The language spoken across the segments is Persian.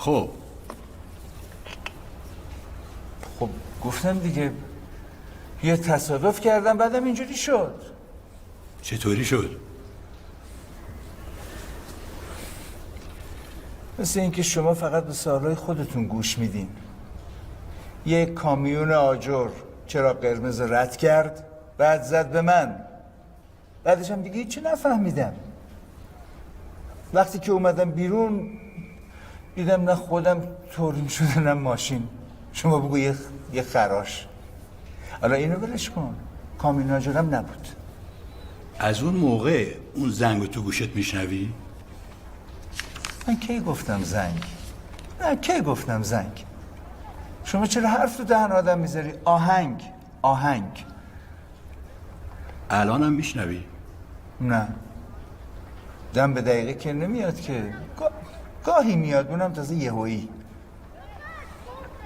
خب گفتم دیگه یه تصادف کردم بعدم اینجوری شد. چطوری شد؟ مثل اینکه شما فقط به سوالای خودتون گوش میدین. یه کامیون آجر چرا قرمز رد کرد بعد زد به من، بعدش هم دیگه هیچی نفهمیدم. وقتی که اومدم بیرون دیدم نه خودم توریم شده نه ماشین. شما بگو یه خراش. حالا اینو برش کن، کامیون آجرم نبود. از اون موقع اون زنگ تو گوشت میشنوی؟ من کی گفتم زنگ؟ نه کی گفتم زنگ؟ شما چرا حرف تو دهن آدم میذاری؟ آهنگ. الانم میشنوی؟ نه دم به دقیقه که نمیاد که گاهی میاد، اونم تازه یهویی.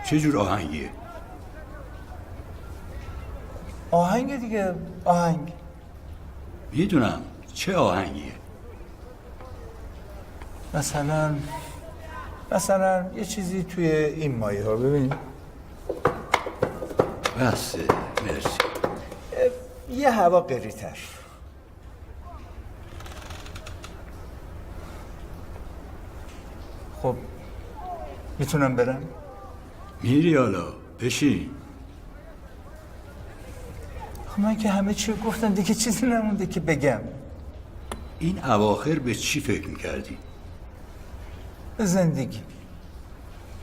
چه جور آهنگیه؟ آهنگ دیگه، آهنگ. میدونم چه آهنگیه. مثلا یه چیزی توی این مایه ها ببینید. بسه مرسی. یه هوا قری‌تر. خب میتونم برم؟ میری حالا بشین. خب من که همه چی گفتم دیگه، چیزی نمونده که بگم. این اواخر به چی فکر میکردی؟ به زندگی.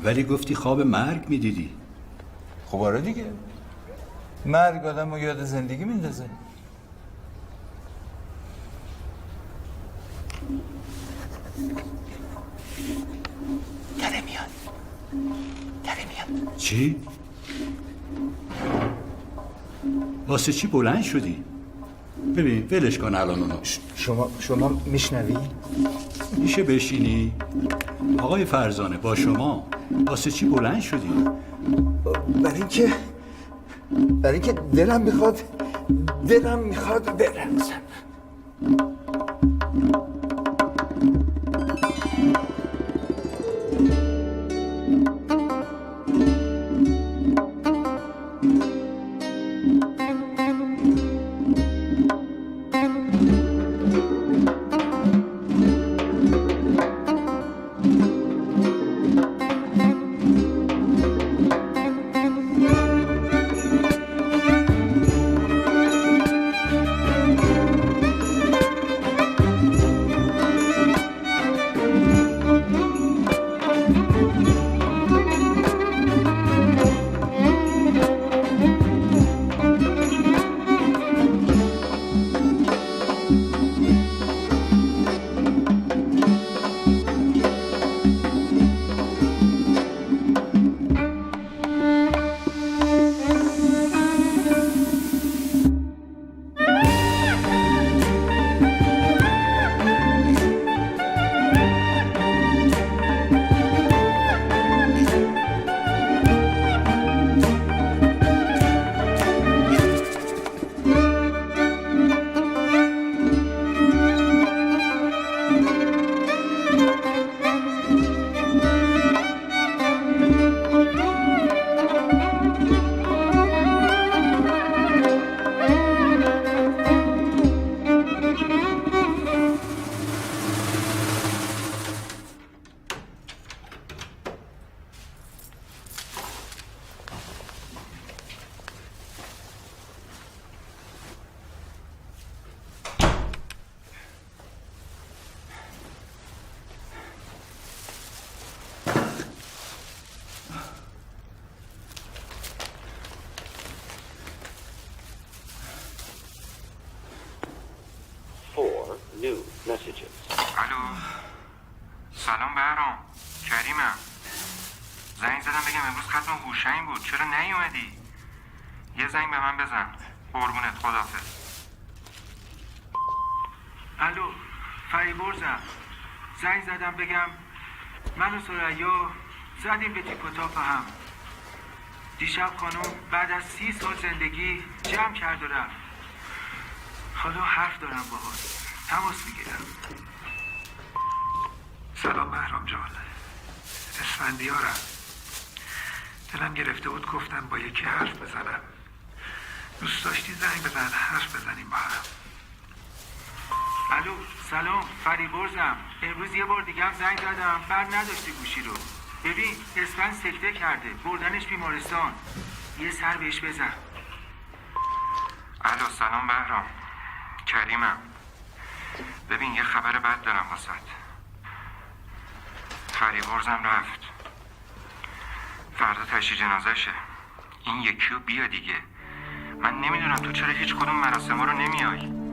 ولی گفتی خواب مرگ میدیدی. خب آره دیگه، مرگ آدم رو یاد زندگی میندازه. داره میاد. چی؟ واسه چی بلند شدی؟ ببین ولش کن الان اونو. شما میشنوی؟ میشه بشینی؟ آقای فرزانه با شما واسه چی بلند شدی؟ برای اینکه دلم میخواد برم. الو سلام بهرام، کریمم. زنگ زدم بگم امروز ختم هوشنگ بود، چرا نیومدی؟ یه زنگ به من بزن. قربونت، خداحافظ. الو فریبرزم، زنگ زدم بگم من و سریا زدیم به تیپ و تاپ هم. دیشب خانم بعد از 30 سال زندگی جمع کرد و رفت. حالا حرف دارم باهاش، تماس میگیرم. سلام بهرام جان، اسفندیارم. دلم گرفته بود گفتم با یکی حرف بزنم. دوست داشتی زنگ بزن حرف بزنیم با هم. الو سلام فریبرزم. امروز یه بار دیگه هم زنگ زدم بعد نداشتی گوشی رو. ببین اسفند سکته کرده بردنش بیمارستان. یه سر بهش بزن. الو سلام بهرام، کریمم. ببین یه خبر بد دارم واسط. فریبرزم رفت. فردا تشییع جنازشه. این یکی رو بیا دیگه. من نمیدونم تو چرا هیچ کدوم مراسم رو نمیای.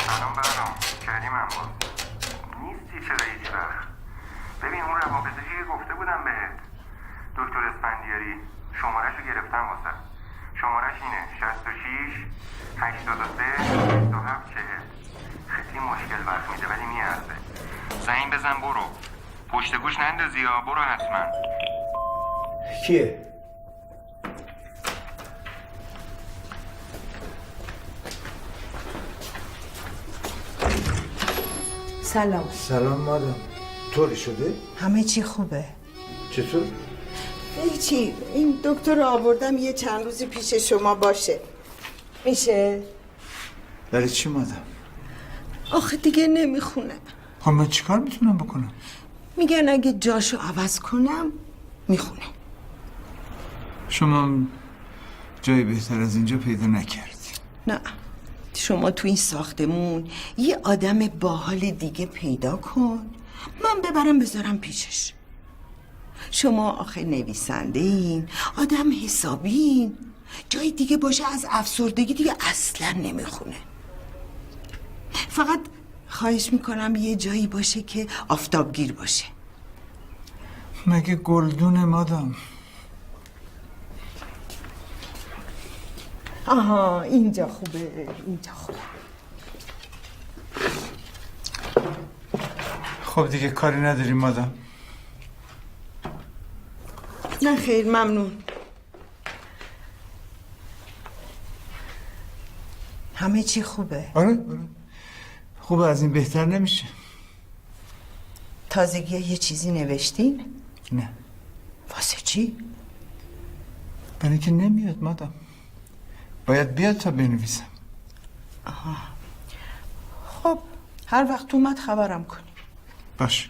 سلام بهرام، کریمم باز. نیستی چرا هیچ وقت؟ ببین اون روانپزشکی که گفته بودم بهت، دکتر اسفندیاری، شماره‌شو گرفتم واسه. شماره‌ش اینه 66 83 27 40. خیلی مشکل وقت میده ولی میارزه. زنگ بزن برو. پشت گوش نندازی یا برو حتما. کیه؟ سلام. سلام مادم. طوری شده؟ همه چی خوبه؟ چطور؟ هیچی. این دکتر رو آوردم یه چند روزی پیش شما باشه. میشه؟ برای چی مادم؟ آخه دیگه نمیخونه. خب من چیکار میتونم بکنم؟ میگن اگه جاشو عوض کنم میخونه. شما جای بهتر از اینجا پیدا نکردی. نه، شما تو این ساختمون یه آدم باحال دیگه پیدا کن، من ببرم بذارم پیشش. شما آخه نویسنده این، آدم حسابین، جای دیگه باشه از افسردگی دیگه اصلا نمیخونه. فقط خواهش میکنم یه جایی باشه که آفتابگیر باشه. مگه گلدونه مادم؟ آها اینجا خوبه، اینجا خوبه. خب دیگه کاری نداریم مادم. نه خیر ممنون. همه چی خوبه. آره خوبه، از این بهتر نمیشه. تازگی یه چیزی نوشتین؟ نه. واسه چی؟ برای که نمیاد مادم، باید بیاد تا بنویسم. خب هر وقت اومد خبرم کنی. باش.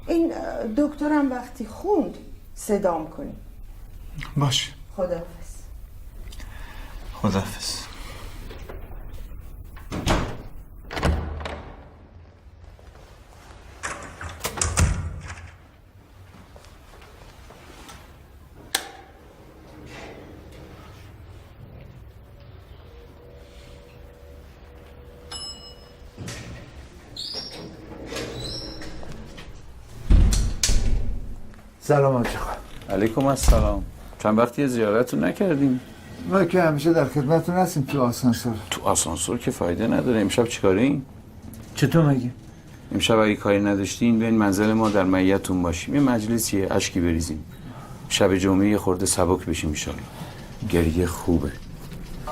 این دکترم وقتی خوند صدام کنی. باش. خداحافظ. خداحافظ. سلام آقا. علیکم السلام. چند وقتی زیارتتون نکردیم؟ ما که همیشه در خدمتتون هستیم تو آسانسور. تو آسانسور که فایده نداره. امشب چیکارین؟ چطور مگه؟ امشب اگه کاری نداشتین بین منزل ما در معیتون باشیم، یه مجلسیه، اشکی بریزیم، شب جمعه یه خورده سبک بشیم ایشالا. گریه خوبه.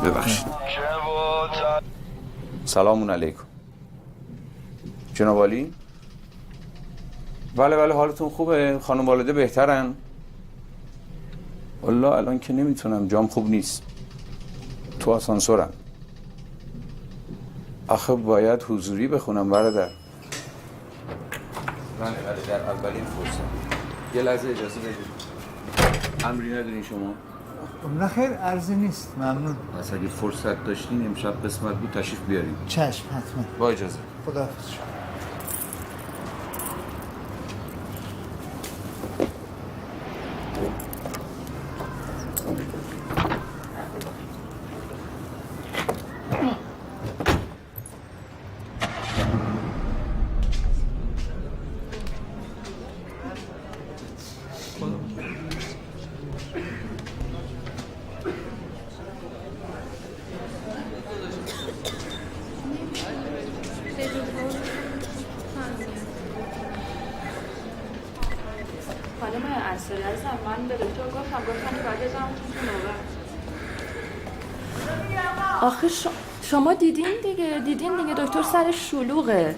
ببخشید. سلام علیکم. جناب عالی؟ بله حالتون خوبه؟ خانم والده بهترن؟ والله الان که نمیتونم، جام خوب نیست، تو آسانسورم. آخه باید حضوری بخونم برادر. بله در اولین فرصت. یه لحظه اجازه بدید. امری ندارین شما؟ نه خیر، ارزی نیست، ممنون. پس اگه فرصت داشتین امشب قسمت بود تشریف بیارین. چشم حتما. با اجازه. خداحافظ شما. عزیزم من به دکتر گفتم که باید جمعتون تو نوبت. آخه شما دیدین دیگه دکتر سرش شلوغه.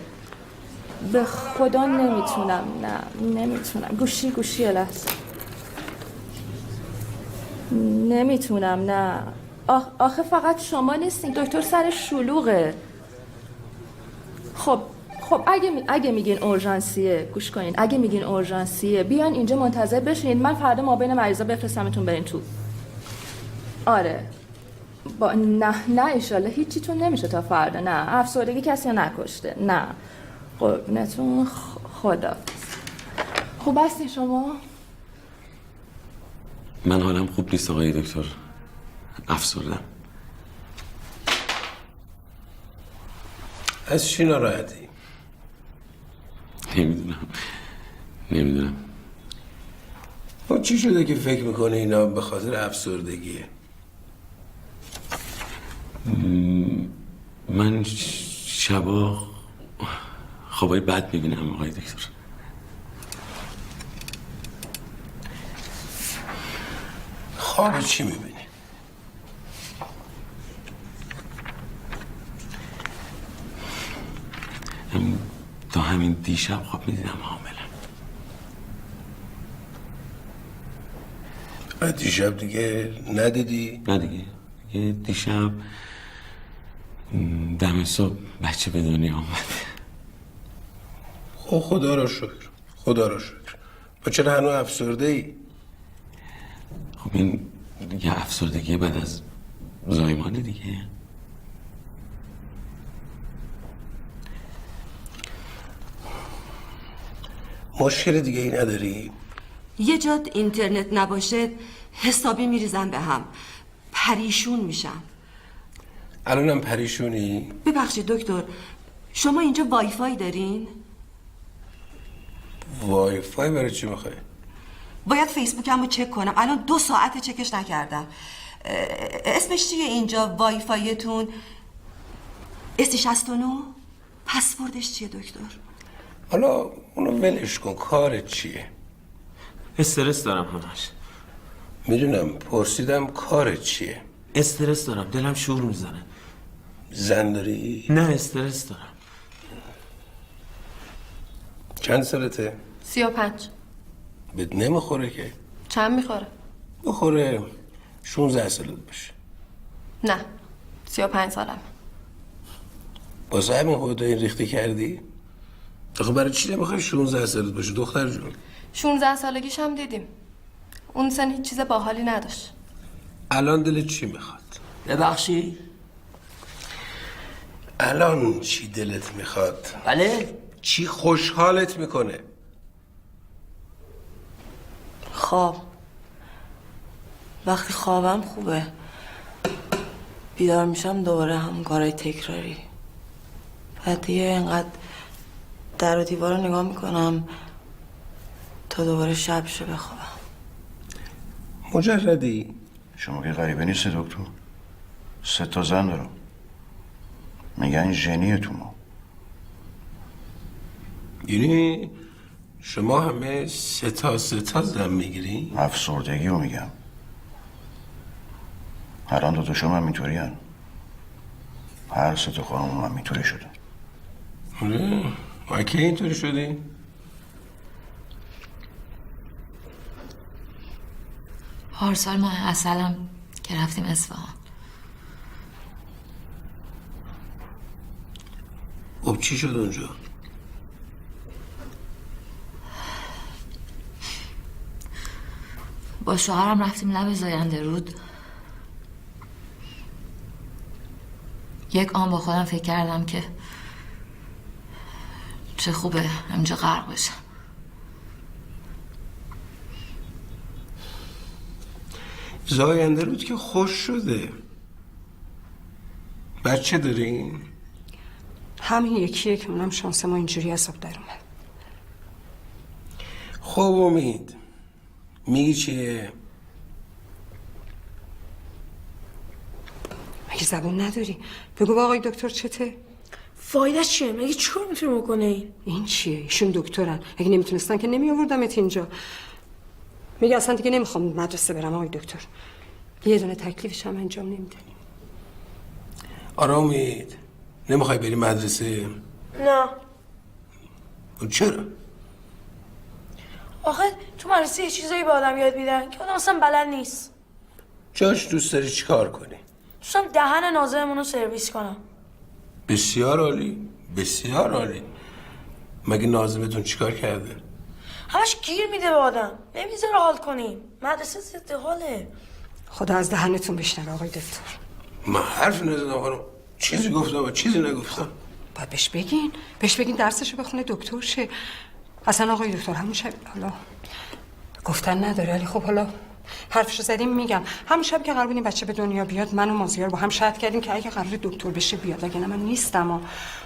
به خدا نمیتونم گوشی لحظه نمیتونم نه آخه فقط شما نیستین دکتر سرش شلوغه. خب اگه میگین اورژانسیه گوش کنین، اگه میگین اورژانسیه بیان اینجا منتظر بشین، من فردا ما بین مریضا بفرستمتون برین تو. آره نه ایشالله هیچیتون نمیشه تا فردا. نه افسردگی کسی نکشته. نه قربونتون خدا. خوب هستین شما؟ من حالم خوب نیست آقای دکتر، افسردم. از چی ناراحتی؟ نمیدونم. خب چی شده که فکر میکنه اینا به خاطر افسردگیه؟ من شبا خوابای بد میبینم آقای دکتر. خواب چی میبینی؟ تا همین دیشب خواب میدیدم حاملم. دیشب دیگه ندیدی؟ نه دیگه دیشب دم صبح بچه به دنیا آمد. خب خدا را شکر. با چرا هنوز افسرده ای؟ خب این یه افسردگی بعد از زایمانه دیگه. مشکل دیگه ای نداری؟ یه جات اینترنت نباشه حسابی میریزم به هم، پریشون میشم. الانم پریشونی؟ ببخشید دکتر، شما اینجا وای فای دارین؟ وای فای برای چی میخوای؟ باید فیسبوکم رو چک کنم، الان 2 ساعت چکش نکردم. اسمش چیه اینجا وای فایتون؟ S69؟ پسوردش چیه دکتر؟ حالا اونو ولش کن، کارت چیه؟ استرس دارم همش. میدونم، پرسیدم کارت چیه؟ استرس دارم، دلم شور میزنه. زن داری؟ نه استرس دارم. چند سالته؟ 35. بهت نمیخوره که؟ چند میخوره؟ بخوره 16 سالت باشه. نه 35 سالم. واسه همین خودت این ریخته کردی؟ آخه برای چی نمیخوای 16 سالت باشه دختر جون؟ 16 سالگیش هم دیدیم، اون سن هیچ چیز باحالی نداشت. الان دلت چی میخواد؟ ببخشی؟ الان چی دلت میخواد؟ بله؟ چی خوشحالت میکنه؟ خواب. وقتی خوابم خوبه بیدار میشم دوباره همون کارهای تکراری. بعد دیگه اینقدر در و دیوار رو نگاه میکنم تا دوباره شب شه بخوابم. مجردی؟ شما که غریبه نیست دکتر. 3 تا زن دارم. میگن ژنیه تو ما. یعنی شما همه 3 تا زن میگیری؟ افسردگی رو میگم. الان 2 تاشون هم اینطوری هن. هر 3 تا خانم هم اینطوری شده. ما که اینطوری شدی؟ پارسال ماه اصلم که رفتیم اصفهان. خب چی شد اونجا؟ با شوهرم رفتیم لب زاینده رود. یک آن با خودم فکر کردم که چه خوبه همینجا غرق بشم. زاینده رود که خوش شده. بچه دارین؟ همین یکیه که اونم شانس ما اینجوری حساب در اومد. خب امید میگی چیه؟ مگه زبون نداری؟ بگو با آقای دکتر چته؟ فایدهش چیه؟ مگه چیکار میتونه بکنه این؟ این چیه؟ ایشون دکترن، اگه نمیتونستن که نمی آوردمت اینجا. میگه اصلا دیگه نمیخوام مدرسه برم آقای دکتر. یه دونه تکلیفش هم انجام نمیده. آره امید، نمیخوای بری مدرسه؟ نه. چرا؟ آخه تو مدرسه یه چیزایی به آدم یاد میدن که آدم اصلا بلد نیست. جاش دوست داری چیکار کنی؟ دوستم دهن ناظرمون رو سرویس کنم. بسیار عالی، بسیار عالی. مگه ناظمتون چیکار کرده؟ همش گیر میده به آدم، نمیذاره حال کنیم. مدرسه ضد حاله. خدا از دهنتون بشنوه آقای دکتر. من حرف نزدم خانم، چیزی گفتم و چیزی نگفتم. باید بهش بگین درسشو بخونه دکتر شه. اصلا آقای دکتر همون شب حالا گفتن نداره، ولی خب حالا حرفشو زدیم میگم. همون شب که قرار بود این بچه به دنیا بیاد، من و مازیار با هم شرط کردیم که اگه قرار دکتر بشه بیاد، اگه نه من نیستم. و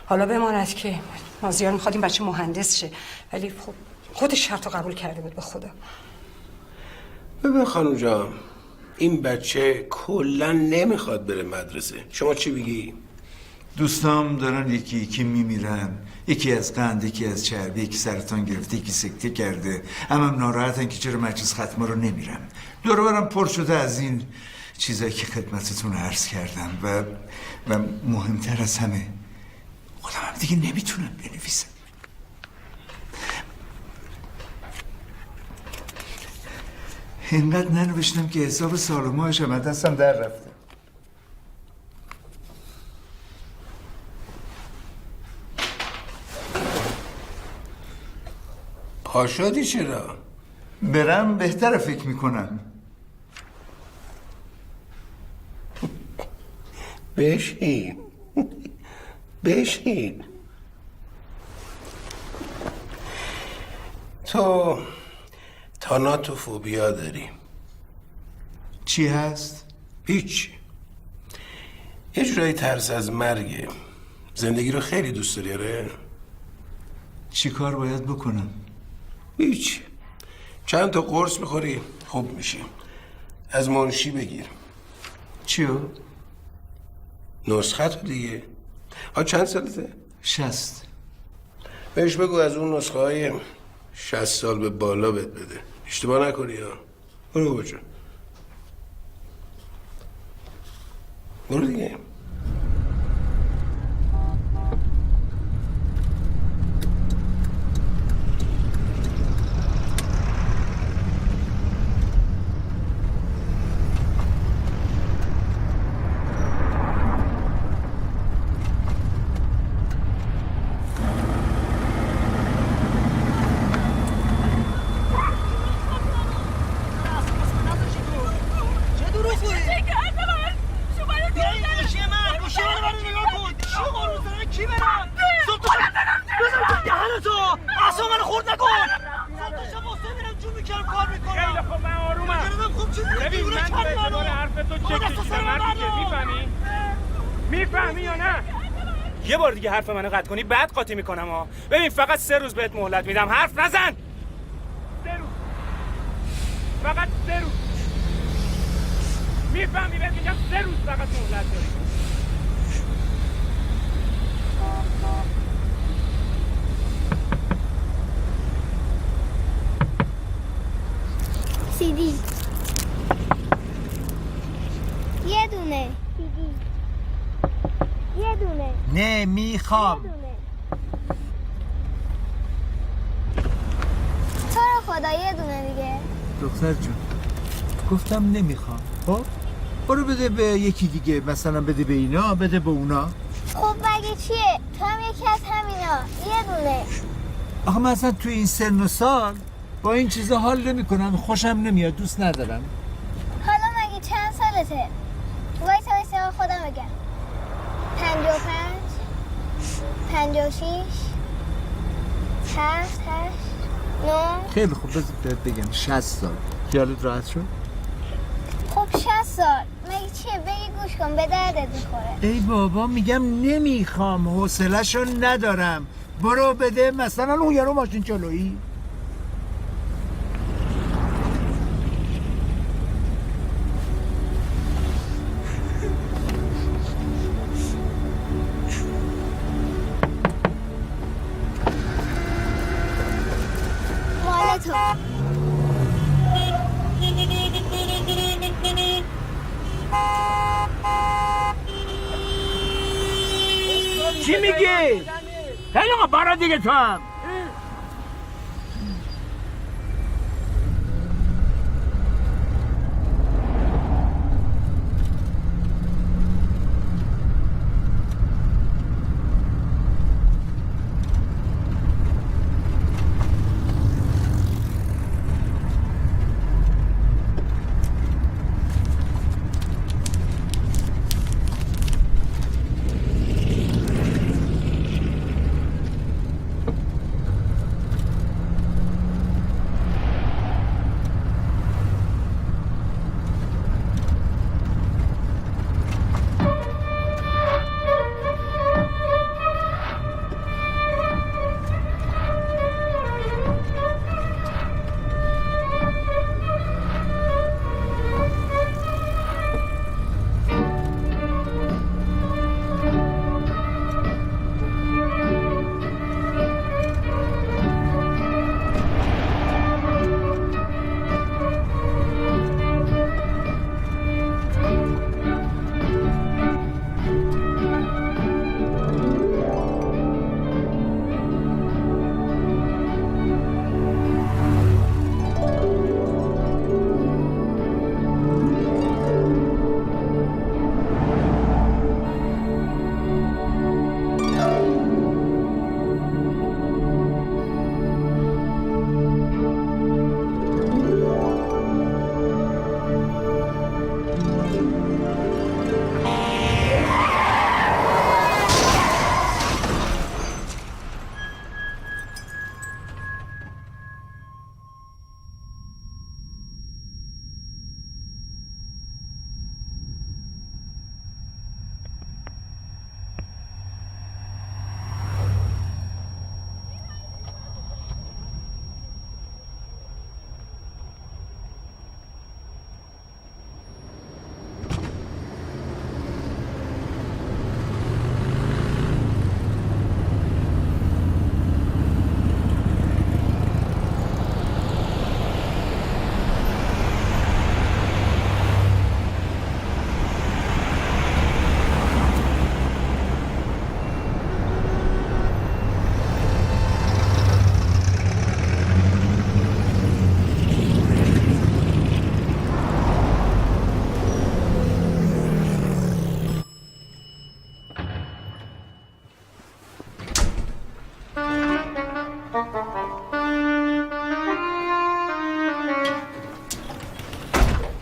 حالا بماند که مازیار میخواد این بچه مهندس شه، ولی خب خودش شرطو قبول کرده بود. به خدا ببین خانم جان، این بچه کلا نمیخواد بره مدرسه. شما چی بگی؟ دوستام دارن یکی یکی میمیرن، یکی از قند، یکی از چربی، یکی سرطان گرفته، یکی سکته کرده. هم ناراحتن که چرا مجلس ختمه رو نمیرن. دور برم پر شده از این چیزایی که خدمتتون عرض کردم و مهمتر از همه خودم هم دیگه نمیتونم بنویسم. اینقدر ننوشتم که حساب سال و ماهش هم دستم در رفته. پاشادی چرا؟ برم بهتره فکر میکنم. بشین بشین. تو تاناتوفوبیا داری. چی هست؟ هیچ. یه جورایی ترس از مرگه. زندگی رو خیلی دوست داری؟ آره؟ چی کار باید بکنم؟ هیچ. چند تا قرص میخوری خوب میشی. از منشی بگیر. چیو؟ نسخه تو دیگه. چند سالته؟ 60. بهش بگو از اون نسخه های 60 سال به بالا بهت بده. اشتباه نکنی ها. برو بچه. برو دیگه. یه بار دیگه حرف منو قطع کنی بعد قاطی میکنم ها. ببین فقط 3 روز بهت مهلت میدم، حرف نزن. 3 روز، فقط 3 روز. میفهمی؟ بهت میگم 3 روز فقط مهلت داری. CD یه دونه CD یه دونه. نه میخوام. تو رو خدا یه دونه دیگه. دختر جون گفتم نمیخوام. خب برو بده به یکی دیگه، مثلا بده به اینا، بده به اونا. خب مگه چیه؟ تو هم یکی از همینا. یه دونه. آخه من اصلا توی این سن و سال با این چیزا حال نمی کنم، خوشم نمیاد، دوست ندارم. حالا مگه چند سالته؟ وایسا خودم بگم. 55 56 7 8 9. خیلی خوب بذار بهت بگم 60 سال. خیالت راحت شد؟ خب 60 سال مگه چیه؟ بگی گوش کن، به دردت میخوره. ای بابا میگم نمیخوام، حوصله‌شو ندارم. برو بده مثلا اون یارو ماشین جلویی. مال تو. چی میگی؟ خیلی آقا برا دیگه تو هم.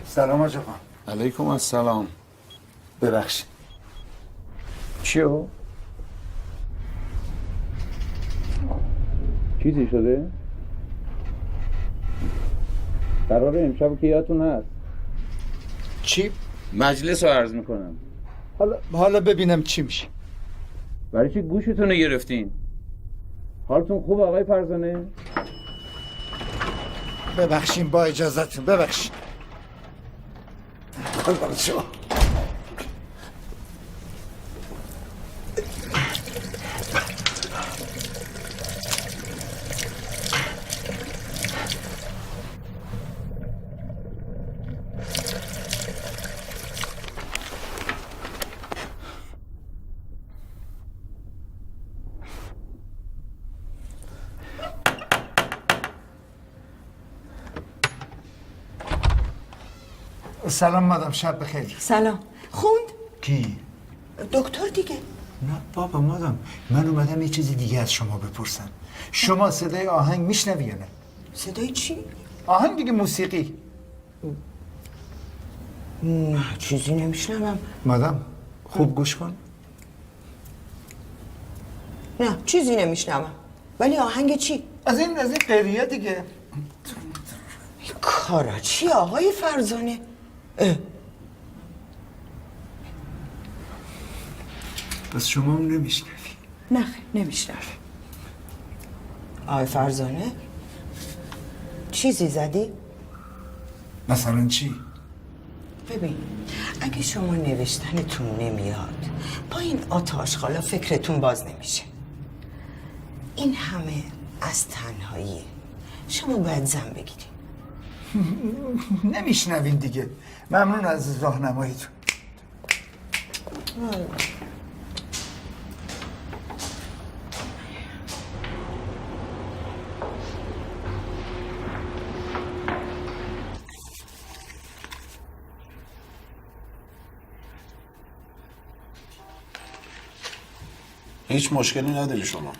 سلام آقا جان. علیکم السلام. ببخشید. چیو؟ چیزی شده؟ قراره امشب که یادتون هست. چی؟ مجلس رو عرض میکنم. حالا ببینم چی میشه. برای چی گوشتون رو گرفتین؟ حالتون خوب آقای فرزانه؟ ببخشین با اجازتون ببخشین. قربان شما. سلام مادام، شب بخیر. سلام. خوند؟ کی؟ دکتر دیگه. نه بابا مادام، من اومدم یه چیزی دیگه از شما بپرسم. شما صدای آهنگ میشنوی یا نه؟ صدای چی؟ آهنگ دیگه، موسیقی. نه چیزی نمیشنوم. مادام خوب گوش کن. نه چیزی نمیشنوم. ولی آهنگ چی؟ از این قریه دیگه. کارا چی آقای فرزانه؟ پس شما هم نمیشنوی؟ نه نمیشنوم. آقای فرزانه چیزی زدی؟ مثلا چی؟ ببین اگه شما نوشتنتون نمیاد با این آتاشخالا فکرتون باز نمیشه. این همه از تنهاییه. شما باید زن بگیرید. نمیشنوین دیگه. ممنون از راهنماییتون. هیچ مشکلی نداری شما.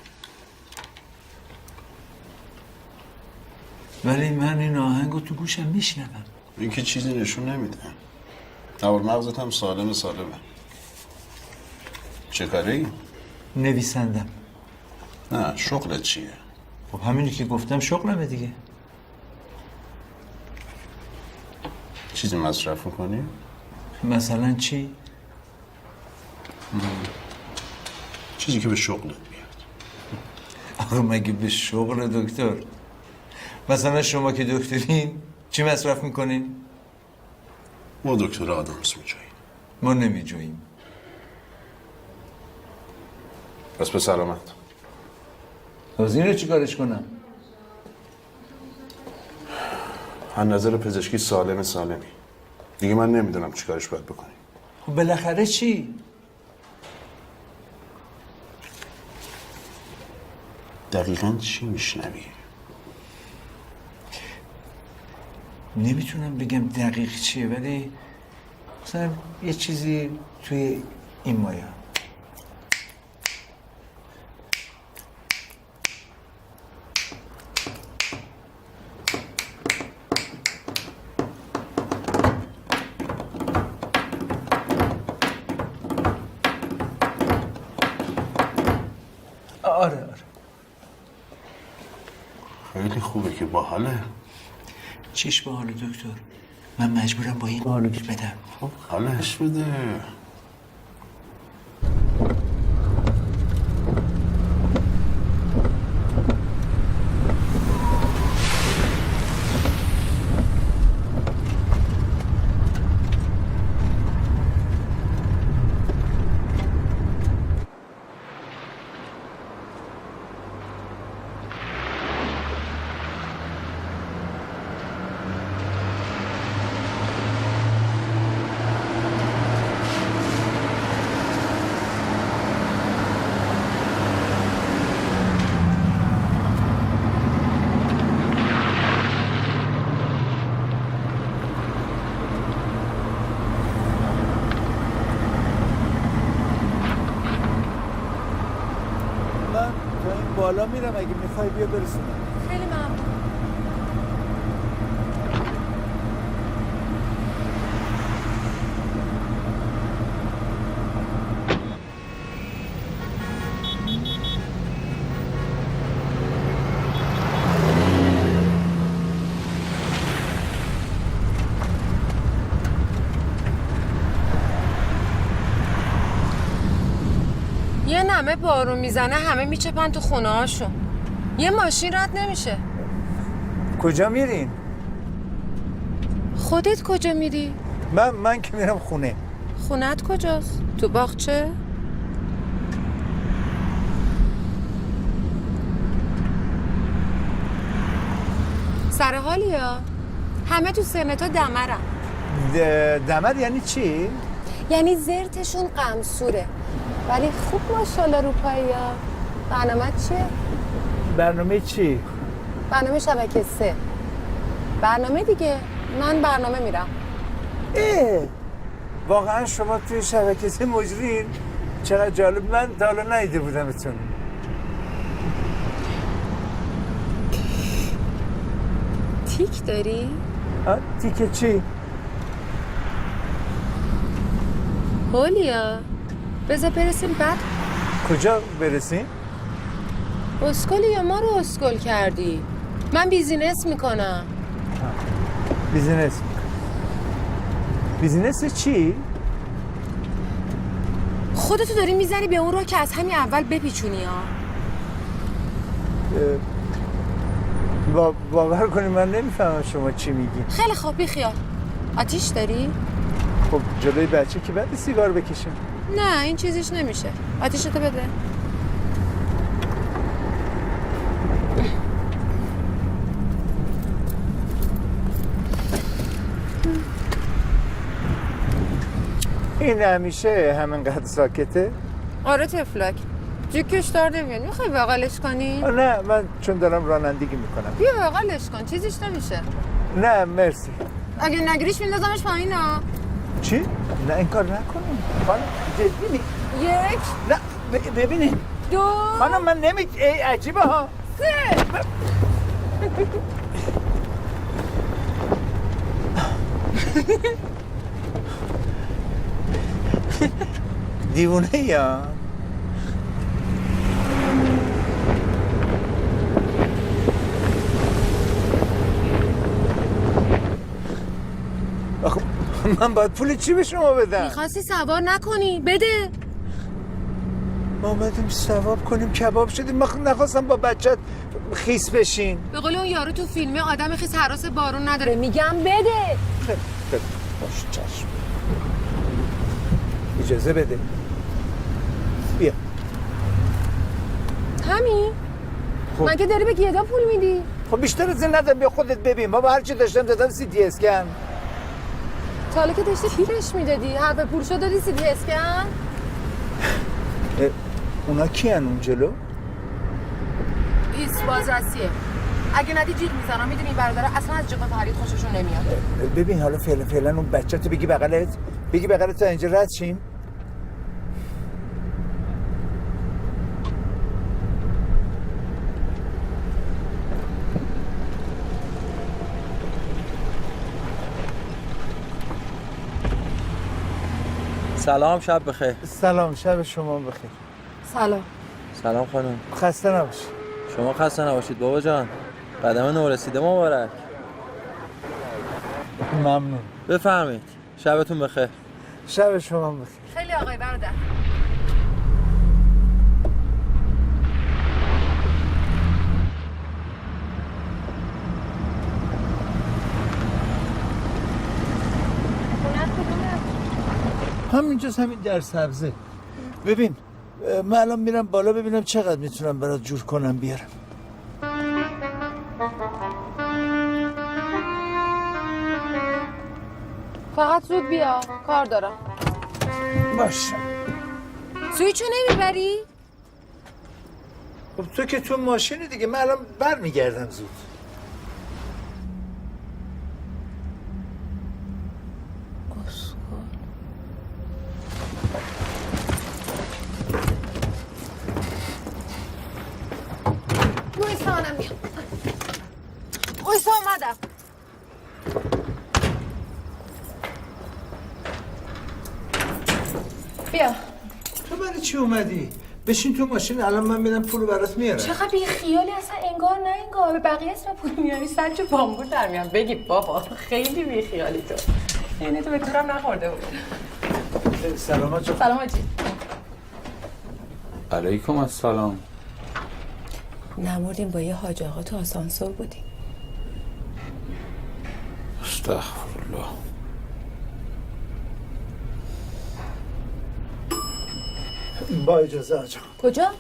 ولی من این آهنگو تو گوشم میشنوم. این که چیزی نشون نمیده. نوار مغزت هم سالمه. چه کاری؟ نویسندم. نه شغلت چیه؟ خب همینی که گفتم شغلمه دیگه. چیزی مصرف میکنی؟ مثلا چی؟ چیزی که به شغلت بیاد. آقا مگه به شغل دکتر؟ مثلا شما که دکترین چی مصرف میکنین؟ ما دکتر آدامس میجاییم. ما نمیجاییم. پس به سلامت. از این رو چی کارش کنم؟ از نظر پزشکی سالمی. دیگه من نمیدونم چی کارش باید بکنی. خب بالاخره چی؟ دقیقاً چی میشنوی؟ نمیتونم بگم دقیق چیه ولی مثلا یه چیزی توی این مایه. آره خیلی خوبه که باحاله. چیش باحاله دکتر؟ من مجبورم با این حالو گیر بدم. خب حالش بده. بالا میرم اگه میخوای بیا برسونم. خیلی ممنون. یه نمه بارون میزنه همه میچپن تو خونه هاشون. یه ماشین رد نمیشه. کجا میرین؟ خودت کجا میری؟ من که میرم خونه. خونت کجاست؟ تو باغچه؟ سر حالی ها؟ همه تو سنتا دمرن. دمر یعنی چی؟ یعنی زرتشون قمصوره ولی خوب ماشاءالله رو پایی ها. برنامه چیه؟ برنامه چی؟ برنامه شبکه 3. برنامه دیگه. من برنامه میرم. واقعا شما توی شبکه 3 مجرین؟ چقدر جالب. من تا حالا ندیده بودمتون. تیک داری؟ تیک چی؟ هولیا بذار برسیم بعد. کجا برسیم؟ اسکلی یا ما رو اسکل کردی؟ من بیزینس میکنم. بیزینس چی؟ خودتو داری میزنی به اون رو که از همین اول بپیچونی ها. باور کنی من نمیفهمم شما چی میگی. خیلی خوب بیخیال. آتیش داری؟ خب جلوی بچه که بعد سیگار بکشیم. نه این چیزیش نمیشه. آتیشتو بده. این همیشه همینقدر ساکته؟ آره تفلک. جیکش دار نمیاد. میخوای بغلش کنی؟ نه من چون دارم رانندگی میکنم. بیا بغلش کن چیزیش نمیشه. نه مرسی. اگه نگیریش میندازمش پایین ها. چی؟ نه این کار نکنیم. خانم جدی یک. نه ببینید 2 خانم من ای عجیبه ها 3 دیوونه یا آخه من باید پول چی به شما بدم؟ میخواستی سوار نکنی بده. ما اومدیم ثواب کنیم کباب شدیم. من نخواستم با بچت خیس بشین. به قول اون یارو تو فیلم آدم خیس حراس بارون نداره. میگم بده. باش چشم. اجازه بده. بیا. همین؟ خب. من که داری به گیدا پول میدی. خب بیشتر از این ندم، بیا خودت ببین. ما با هر چی داشتم دادم CD اسکن. تا حالا که داشتی پیرش میدادی حرف پول شد دادی CD اسکن؟ اونا کیان اون جلو؟ ایس بازرسیه. اگه ندی جیغ میزنم. میدونی این برادر اصلا از جیغ فرید خوششون نمیاد. ببین حالا فعلا اون بچه‌تو بگی بغلت تا اینجا رد شیم. سلام شب بخیر. سلام شب شما بخیر. سلام. سلام خانم. خسته نباشید. شما خسته نباشید بابا جان. قدم نورسیده مبارک. ممنون. بفرمایید. شبتون بخیر. شب شما بخیر. خیلی آقای برادر. همینجاست، همین در سبزه. ببین من الان میرم بالا ببینم چقدر میتونم برات جور کنم بیارم. فقط زود بیا کار دارم. باشه. سویچو نمیبری؟ خب تو که تو ماشینی دیگه، من الان برمیگردم زود. اویسا اومدم. بیا. تو برای چی اومدی؟ بشین تو ماشین، الان من میرم پولو برات میارم. چقدر بیخیالی اصلا، انگار نه انگار. به بقیه اسم پول میاری سرچ بامبول در میام. بگی بابا خیلی بیخیالی تو. یعنی تو به تورم نخورده بود. سلام آجا. سلام آجی. علیکم السلام. نمردیم با یه حاج آقا تو آسانسور بودیم. استغفرالله. با اجازه آجا. کجا؟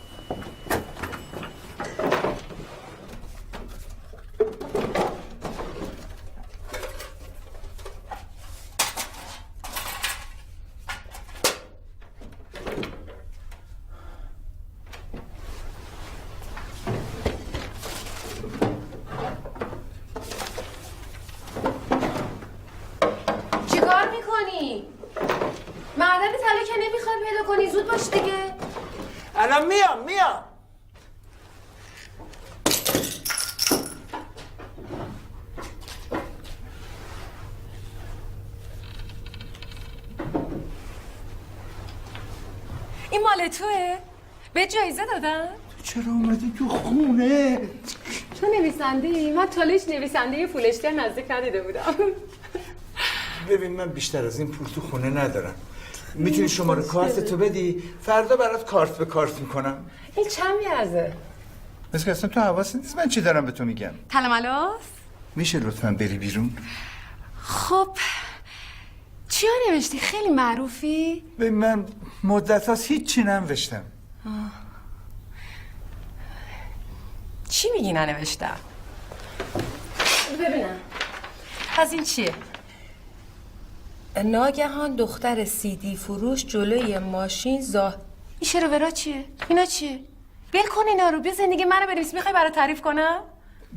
چیکار میکنی؟ معدن طلا که نمیخواد پیدا کنی، زود باش دیگه. الان میام. این مال توه؟ به جایزه دادن؟ تو چرا اومدی تو خونه؟ تو نویسنده‌ای؟ من تالش نویسنده فولشتی نزدیک ندیده بودم. ببین من بیشتر از این پول تو خونه ندارم. میتونی شماره کارت تو بدی؟ فردا برات کارت به کارت میکنم. این چند میارزه؟ مثل که اصلا تو حواست نیست من چی دارم به تو میگم. تلملاس؟ میشه لطفا بری بیرون؟ خب چیا نوشتی؟ خیلی معروفی؟ ببین من مدت هاست هیچی ننوشتم. چی میگی ننوشتم؟ ببینم از این چیه؟ ناگهان دختر CD فروش جلوی ماشین این شروورا چیه؟ اینا چیه؟ ول کن اینا رو، بیا زندگی منو بنویس. میخوای برات تعریف کنم؟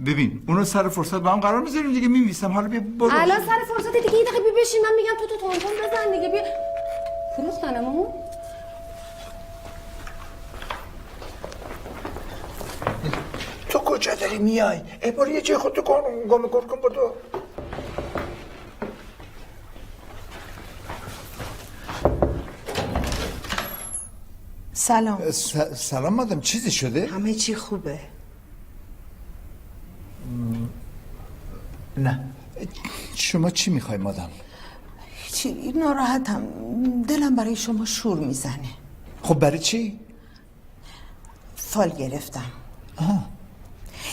ببین اونو سر فرصت با هم قرار میذاریم دیگه، می‌نویسم. حالا بیا برو. الان سر فرصت دیگه یه دقیقه بیا بشین، من میگم تو تونتون بزن دیگه. بیا فروختنمو. کجا داری میای؟ برو یه جای خودتو گم کن بدو. سلام. سلام مادام، چیزی شده؟ همه چی خوبه. نه. شما چی میخوای مادام؟ چی ناراحتم، دلم برای شما شور میزنه. خب برای چی؟ فال گرفتم.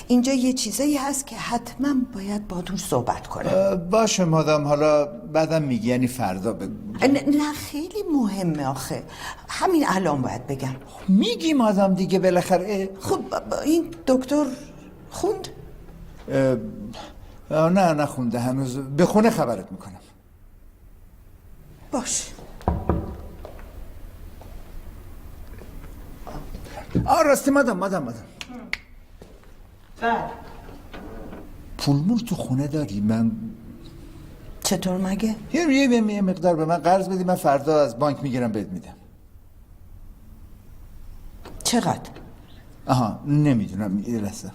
اینجا یه چیزایی هست که حتما باید باتون صحبت کنم. باشه مادام، حالا بعدم میگی، یعنی فردا بگو. نه خیلی مهمه آخه، همین الان باید بگم. میگی مادام دیگه بالاخره. خب این دکتر خوند؟ نه نخونده هنوز، به خونه خبرت میکنم. باش. راستی مادام پول مول تو خونه داری؟ من چطور مگه؟ یه مقدار به من قرض بدی، من فردا از بانک میگیرم بهت میدم. چقدر؟ نمیدونم، یه لحظه.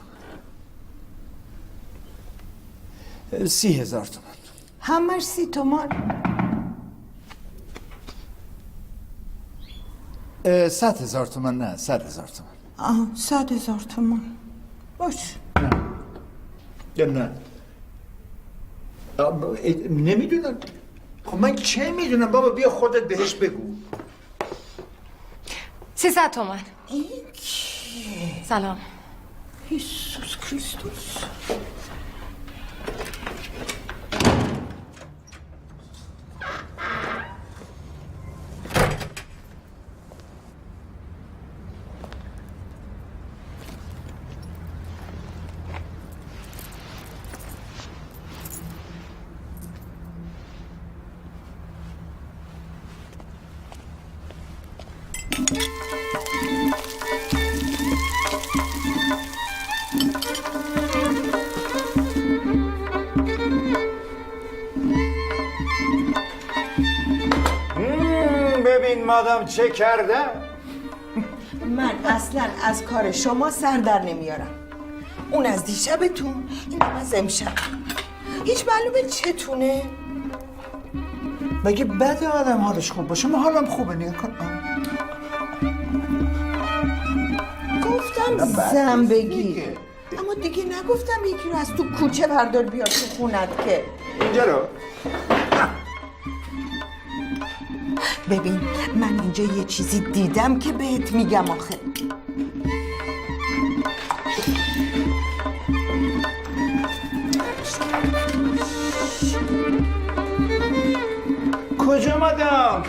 30,000 تومان. همش 30 تومان؟ 100,000 تومان. نه 100,000 تومان. 100,000 تومان. باش. نه نمیدونم. خب من چه میدونم بابا، بیا خودت بهش بگو. 300 تومان. این کیه؟ سلام. ایسوس کریستوس. ببین مادام چه کردم. من اصلا از کار شما سر در نمیارم. اون از دیشبتون، این از امشب. هیچ معلومه چتونه؟ مگه بد آدم حالش خوب باشه؟ ما حالم خوبه، نگاه کن. گفتم زن بگیر، اما دیگه نگفتم یکی رو از تو کوچه بردار بیار تو خونت که. اینجا رو ببین من اینجا یه چیزی دیدم که بهت میگم آخه. کجا مادام؟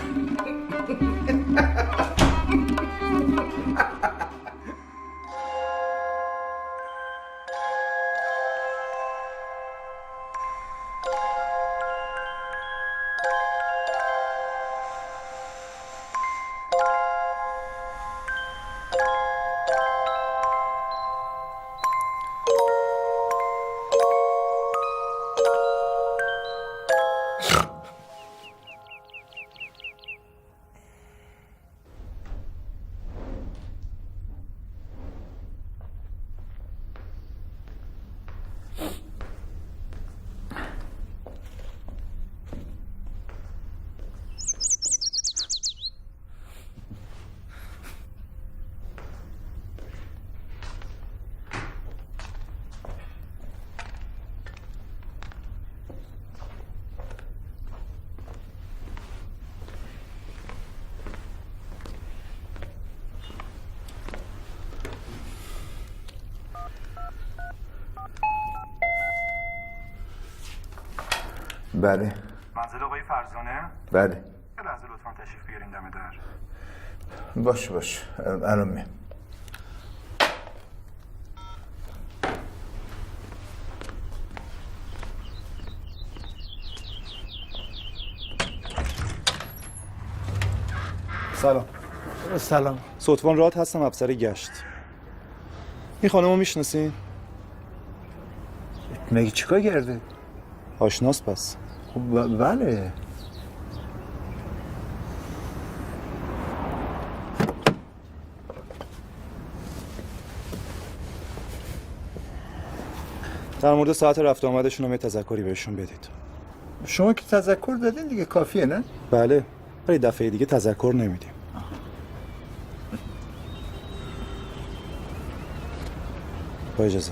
بله. منزل آقای فرزانه؟ بله. یه لحظه لطفا تشریف بیارین دم در. باش الان میام. سلام. سطفان راد هستم، افسر گشت. این خانمو میشناسین؟ مگه چیکار کرده؟ آشناس پس. خب بله. در مورد ساعت رفت آمدشون هم یه تذکری بهشون بدید. شما که تذکر دادین دیگه کافیه نه؟ بله، ولی دفعه دیگه تذکر نمیدیم. با اجازه.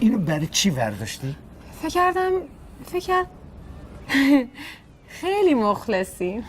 اینو برای چی برداشتی؟ فکر کرد خیلی مخلصی.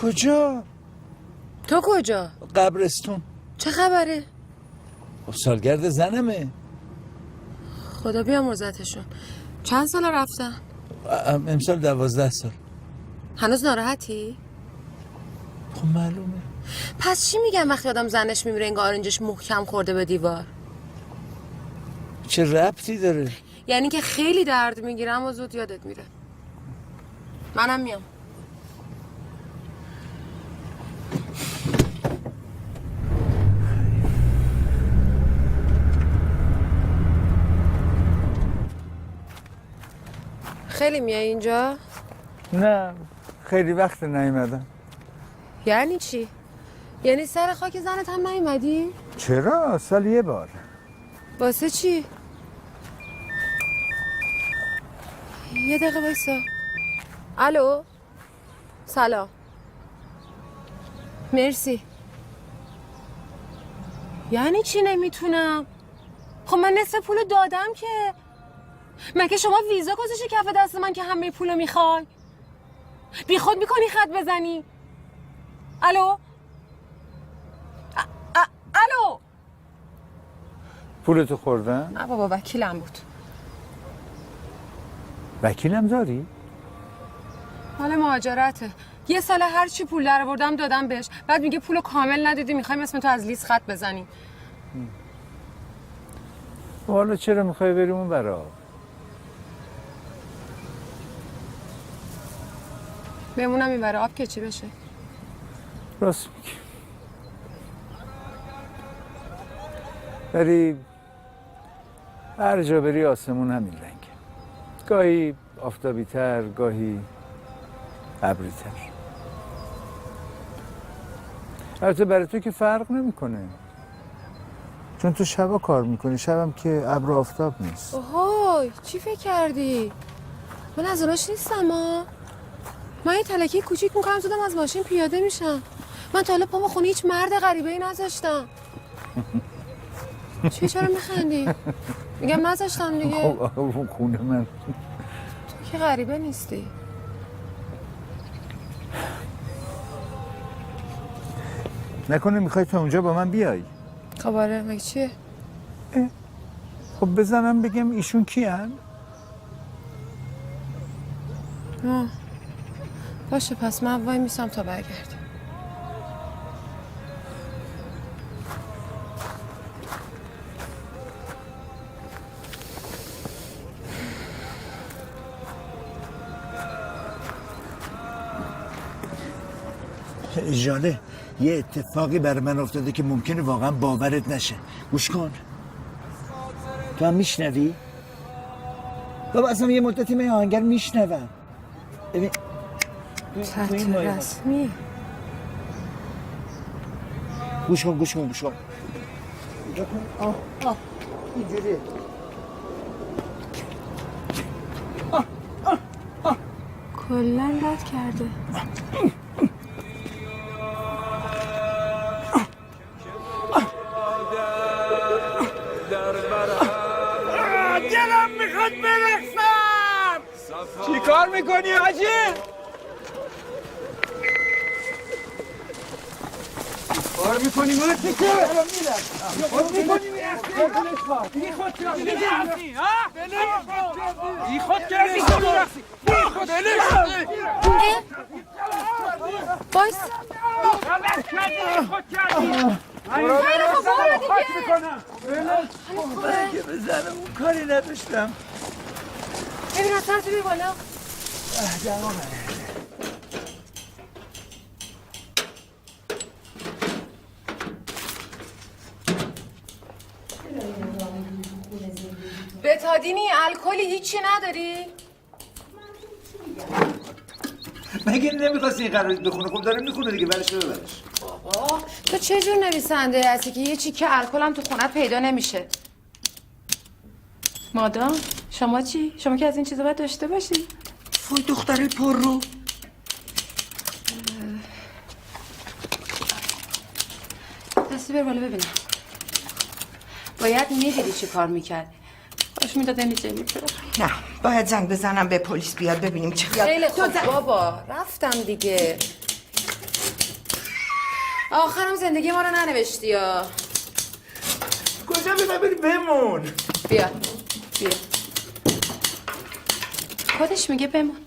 کجا؟ تو کجا؟ قبرستون. چه خبره؟ سالگرد زنمه. خدا بیامرزتشون. چند سال رفتن؟ امسال 12 سال. هنوز ناراحتی؟ خب معلومه. پس چی میگن وقتی آدم زنش میمیره انگار آرنجش محکم خورده به دیوار؟ چه ربطی داره؟ یعنی که خیلی درد میگیرم و زود یادت میره. منم میام. خیلی میای اینجا؟ نه خیلی وقت نیومدم. یعنی چی؟ یعنی سر خاک زنت هم نیومدی؟ چرا؟ سال یه بار. واسه چی؟ یه دقیقه وایسا. الو؟ سلام. مرسی. یعنی چی نمیتونم؟ خب من نصف پولو دادم که. مگه شما ویزا گذاشتی کف دست من که همه پولو میخوای؟ بی خود میکنی خط بزنی؟ الو؟ الو؟ پولتو خوردن؟ نه بابا وکیلم بود. وکیلم داری؟ حال مهاجرته. یه سال هر چی پول در آوردم دادم بهش. بعد میگه پولو کامل ندادی میخوایم اسم تو از لیست خط بزنی. حالا چرا میخوای بریم اون برا؟ بمونم این برای آب که چی بشه؟ راست میگی. بری هر جا بری آسمون همین رنگه. گاهی آفتابی تر، گاهی ابری تر. البته برای تو که فرق نمیکنه. چون تو شبا کار میکنی، شبم که ابر و آفتاب نیست. اوهای چی فکر کردی؟ من از اوناش نیستم ها. من یه تلکی کوچیک میکنم زودم از ماشین پیاده میشم. من تا حالا پامو خونه هیچ مرد غریبه ای نذاشتم. چی چرا میخندی؟ میگم نذاشتم دیگه. خونه من تو که غریبه نیستی. نکنه میخوای تا اونجا با من بیای؟ خب آره مگه چیه؟ خب بزنم بگم ایشون کیان؟ باشه پس من وای میسم تا برگرد. جانه یه اتفاقی برای من افتاده که ممکنه واقعا باورت نشه. گوش کن. تو هم میشنوی؟ بابا اصلا یه مدتی من آهنگر میشنوم. ببین سطح رسمی. گوش کن گوش کن گوش کن. اینجوریه. کلا رد کرده. دلم میخواد برقصم. چی کار میکنی حاجی؟ کار میکنی مرسی که کار میکنی بی خود کردی ها؟ بی خود کردی بایست. خیلی خوب برای که بزنم اون کاری نداشتم. ببین اصلا تو بیر بالا. بتادینی الکلی هیچی نداری؟ مگه نمیخواستی این قرارت بخونه؟ خب داره میخونه دیگه، برش ببرش. بابا تو چه جور نویسنده هستی که یه چیکه الکل هم تو خونت پیدا نمیشه؟ مادام شما چی؟ شما که از این چیزا باید داشته باشی. وای دختره پر رو. دستی بر بالا ببینم. باید میدیدی چی کار میکرد. باش میدادم یه جایی می‌کرد. نه باید زنگ بزنم به پلیس بیاد ببینیم چه خیال. خیلی خوب بابا رفتم دیگه. آخرم زندگی ما رو ننوشتی یا کجا بزن بری بمون. بیا خودش میگه بمون.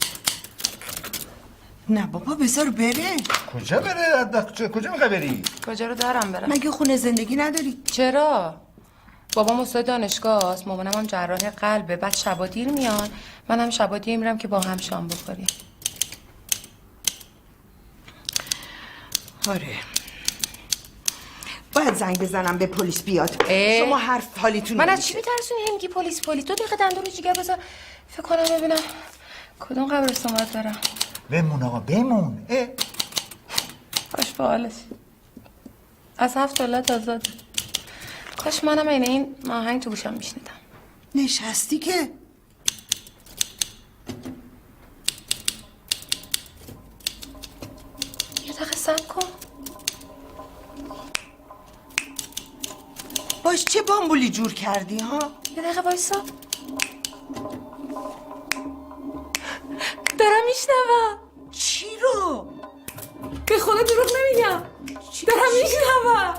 نه بابا بذار بره. کجا بره؟ کجا میخوای بری؟ کجا رو دارم برم؟ مگه خونه زندگی نداری؟ چرا؟ بابام استاد دانشگاه است، مامانم هم جراح قلبه، بعد شبا دیر میان، منم شبا دیر میرم که با هم شام بخوریم. آره باید زنگ بزنم به پلیس بیاد. شما حرف حالیتون من از چی میترسونی؟ هم میگی پلیس 2 دقیقه دندون رو جیگر بذار فکر کنم ببینم کدوم قبرستان باید برم. بمون آقا بمون. کاش فعالش از 7 دلت آزاده. کاش منم این آهنگ تو گوشم میشنیدم. نشستی که یه دقیقه صبر کن. باش چه بامبولی جور کردی ها؟ یه دقیقه وایسا. دارم میشنوم. چی رو؟ به خدا دروغ نمیگم. دارم میشنوم.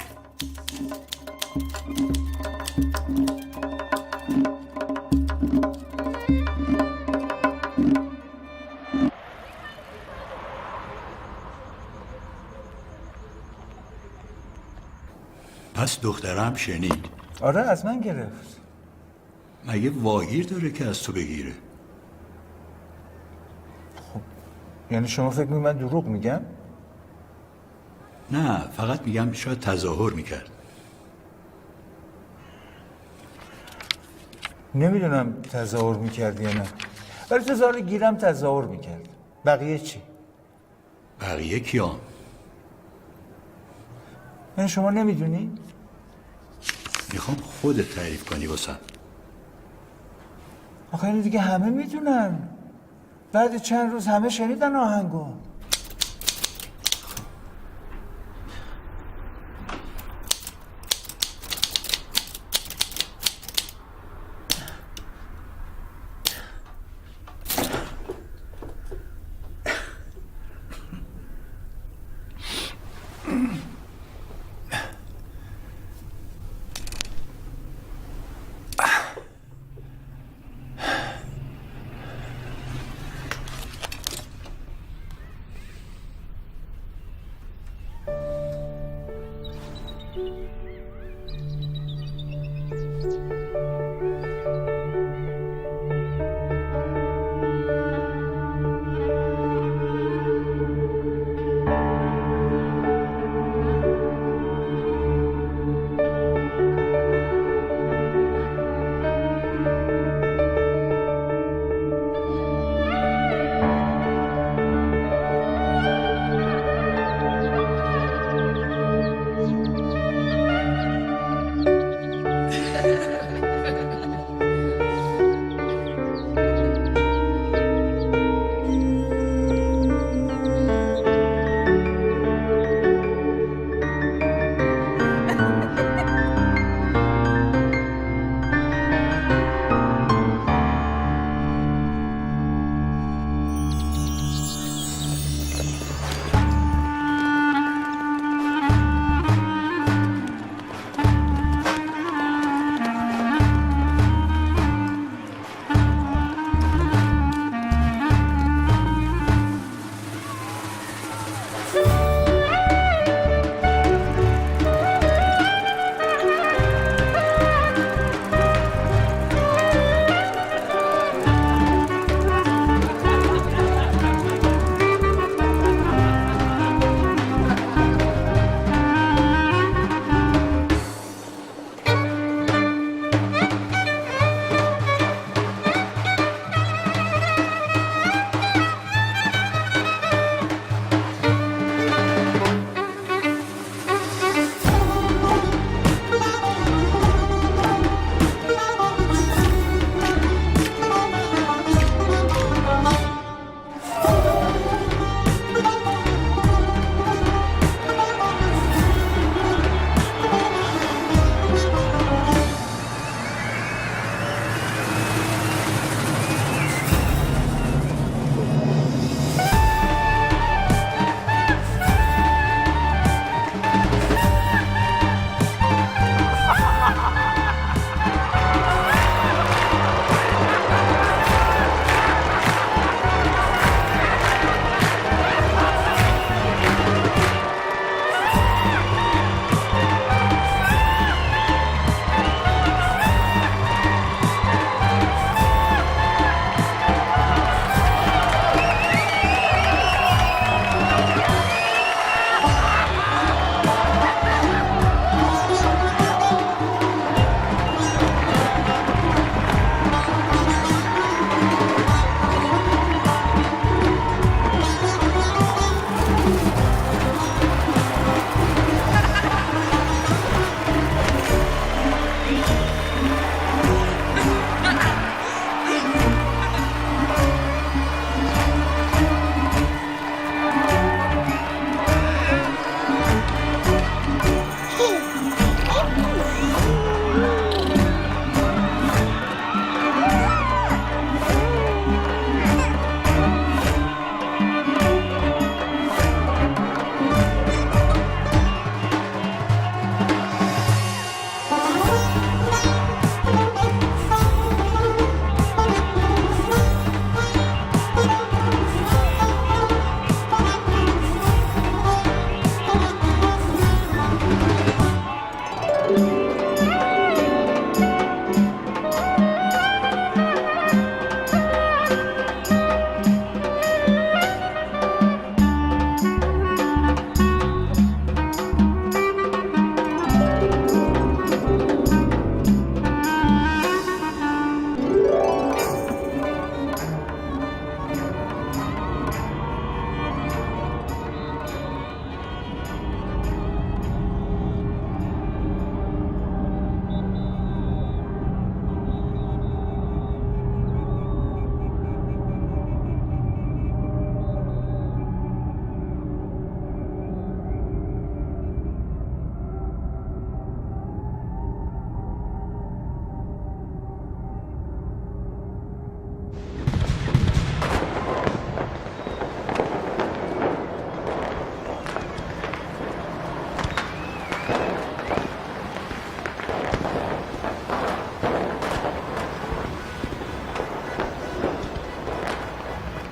پس دخترم شنید. آره از من گرفت. مگه واگیر داره که از تو بگیره؟ خب یعنی شما فکر می‌کنید من دروغ میگم؟ نه فقط میگم شاید تظاهر میکرد. نمیدونم تظاهر میکرد یا نه، ولی تو ظاهر گیرم تظاهر میکرد. بقیه چی؟ بقیه کیان؟ یعنی شما نمیدونی؟ میخوام خودت تعریف کنی واسم. آخه اینو دیگه همه میدونن. بعد چند روز همه شنیدن آهنگو.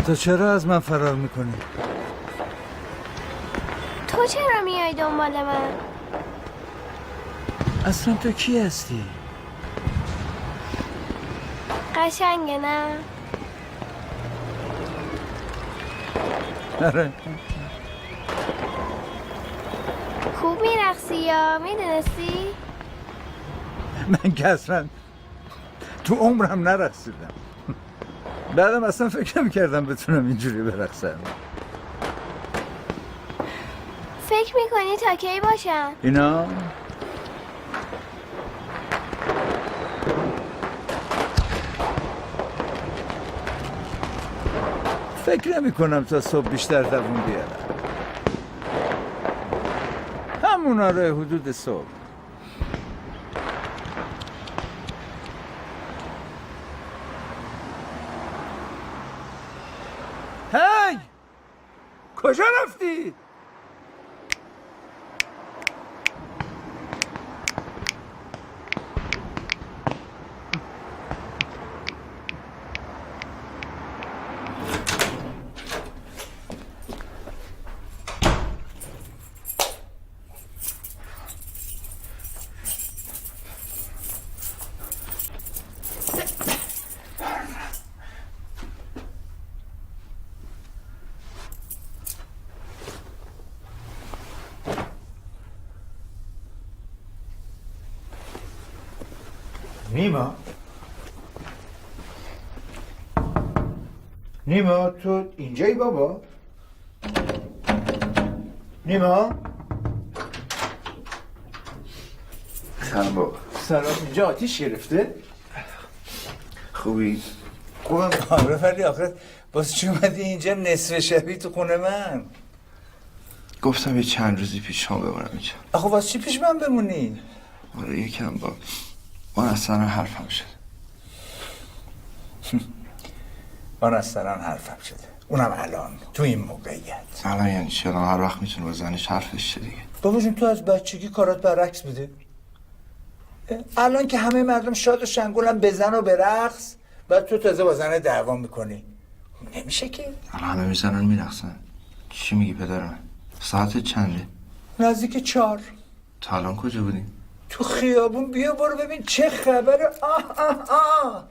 تو چرا از من فرار میکنی؟ تو چرا میای دنبال من؟ اصلا تو کی هستی؟ قشنگه نه؟ آره خوب میرقصی یا میدونستی؟ من که اصلا تو عمرم نرقصیدم. بعدم اصلا فکر نمی‌کردم بتونم اینجوری برقصم. فکر میکنی تا کی باشم؟ اینا فکر نمی کنم تا صبح بیشتر دوون بیارم. همون آره حدود صبح. هی! کجا رفتی؟ نیما تو اینجایی بابا؟ نیما؟ سلام بابا. سلام. اینجا آتیش گرفته؟ خوبی؟ خوبم. آره ولی آخه باز چی اومدی اینجا نصف شبی تو خونه من؟ گفتم یه چند روزی پیش شما بمونم اینجا. آخه واسه چی پیش من بمونی؟ آره یکم با من اصلا حرفم شد. من اصلا حرفم شده. اونم الان تو این موقعیت. الان یعنی چی؟ الان هر وقت میتونه با زنش حرفش شه دیگه. بابا جون تو از بچگی کارات برعکس بوده. الان که همه مردم شاد و شنگولن بزن و برقص، بعد تو تازه با زن دعوا میکنی. نمیشه که. الان همه میزنن میرقصن. چی میگی پدر من؟ ساعت چنده؟ نزدیک 4. تا الان کجا بودیم؟ تو خیابون. بیا برو ببین چه خبره.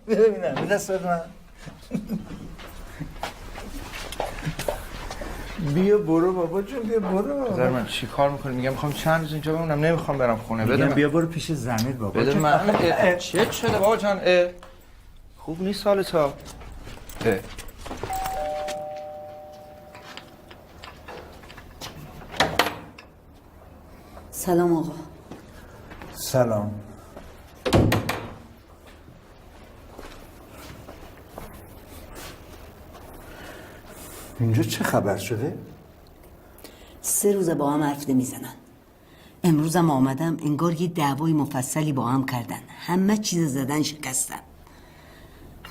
بیا ببینم. به دست بده من. بیا برو بابا جون بیا برو. پدر من چی کار میکنی؟ میگم میخوام چند روز اینجا بمونم، نمیخوام برم خونه. بده من. بیا برو پیش زنت بابا. بده من. چه شده بابا جان؟ خوب نیست حالت ها. سلام آقا. سلام. اینجا چه خبر شده؟ 3 روزه با هم حرف نمیزنن. امروزم آمدم انگار یه دعوای مفصلی با هم کردن. همه چیز زدن شکستن.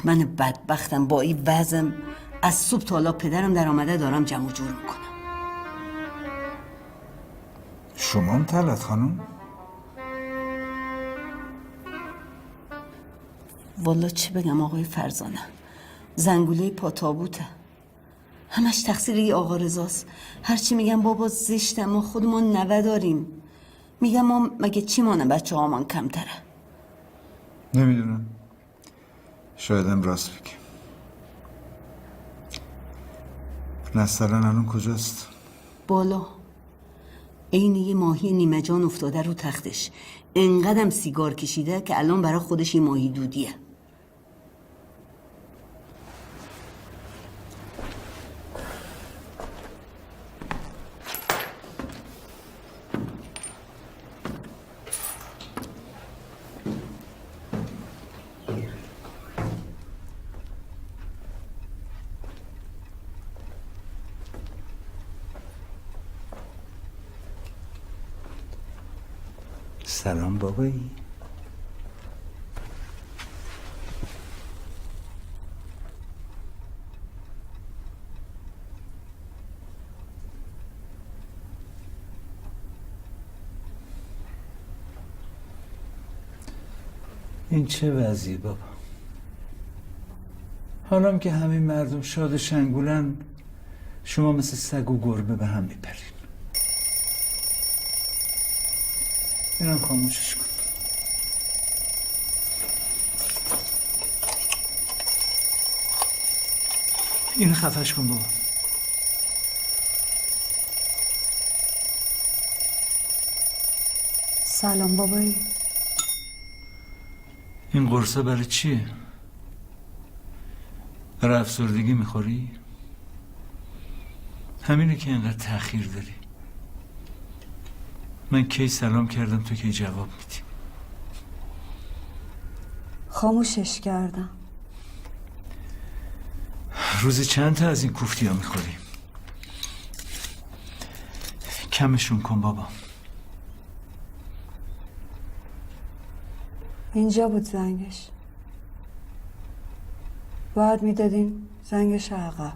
من بدبختم با این وضعم از صبح تا حالا پدرم در آمده دارم جمع و جور میکنم. شما هم طلعت خانم؟ والا چه بگم آقای فرزانه، زنگوله پا تابوته. همش تقصیر یه آقا رضاست. هرچی میگم بابا زشته، ما خودمون 90 داریم. میگم ما مگه چی مانه بچه هامان کمتره؟ نمیدونم. شایدم راست بگی. نسترن الان کجاست؟ بالا. عین یه ماهی نیمه جان افتاده رو تختش. انقدرم سیگار کشیده که الان برای خودش یه ماهی دودیه. سلام بابایی. این چه وضعی بابا؟ حالا که همین مردم شاد و شنگولن، شما مثل سگ و گربه به هم میپرین. اینم خاموشش کن. اینو خفش کن بابا. سلام بابایی. این قرصه برای چیه؟ برای افسردگی میخوری؟ همینه که اینقدر تأخیر داری. من کی سلام کردم تو کی جواب میدی؟ خاموشش کردم. روزی چند تا از این کوفتی ها میخوری؟ کمشون کن بابا. اینجا بود زنگش. باید میدادین زنگش عقب.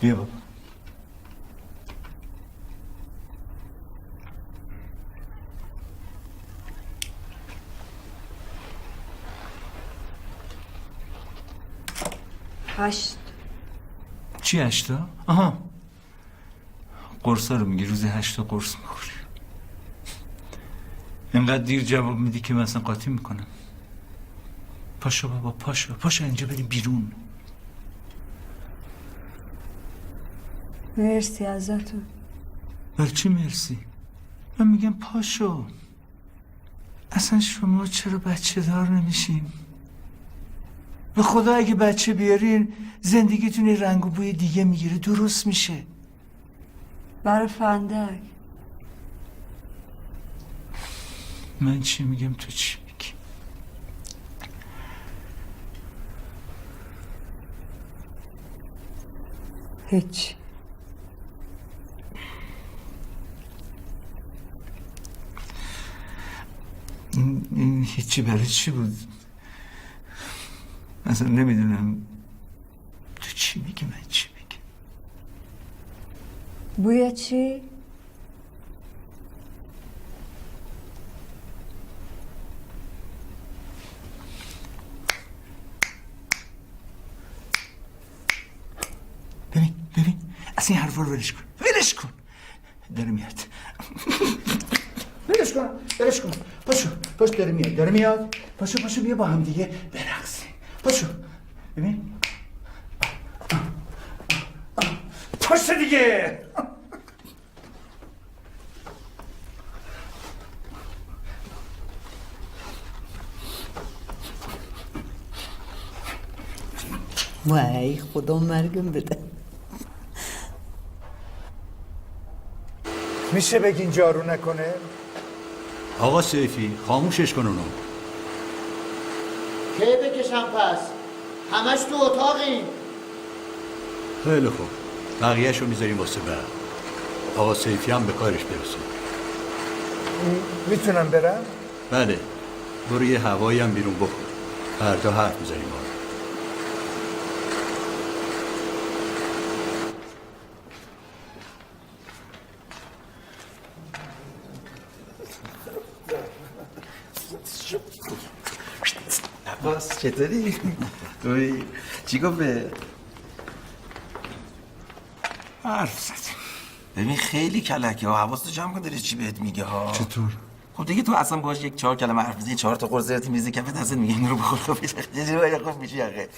بیا بابا. هشت. چی هشتا؟ آها، قرصا رو میگی. روزی 8 تا قرص میخوری. اینقدر دیر جواب میدی که من اصلا قاطی میکنم. پاشو بابا، پاشو اینجا بریم بیرون. مرسی ازتون. برای چی مرسی؟ من میگم پاشو. اصلا شما چرا بچه دار نمیشین؟ به خدا اگه بچه بیارین زندگیتون یه رنگ و بوی دیگه میگیره، درست میشه. برای فندک. من چی میگم تو چی میگی؟ هیچ. این هیچی برای چی بود؟ اصلا نمیدونم تو چی میگی، من چی میگی. بوی چی؟ ببین اصلا این حرفا رو ولش کن. داره میاد. ولش کن. پاشو داره میاد. پاشو بیا با هم دیگه برقصیم. پاشو ببین. پاشو دیگه. وای خدا مرگم بده. میشه بگین جارو نکنه؟ آقا سیفی خاموشش کن اونو. کی بکشم پس؟ همش تو اتاقیم. خیلی خوب، بقیه‌شو میذاریم واسه بعد. آقا سیفی هم به کارش برسه. میتونم برم؟ بله، برو یه هوایی هم بیرون بخور. فردا حرف میزنیم آقا. عباس چطوری؟ توی چی گفت به؟ حرف زدیم. ببین خیلی کلکه ها، حواستو جمع کن داره چی بهت میگه ها. چطور؟ خب دیگه تو اصلا باهاش 4 کلمه حرف بزنی 4 تا قرص زرتی میزه کف دستت میگه اینو رو بخور تو بشه. خوب میشه آخه.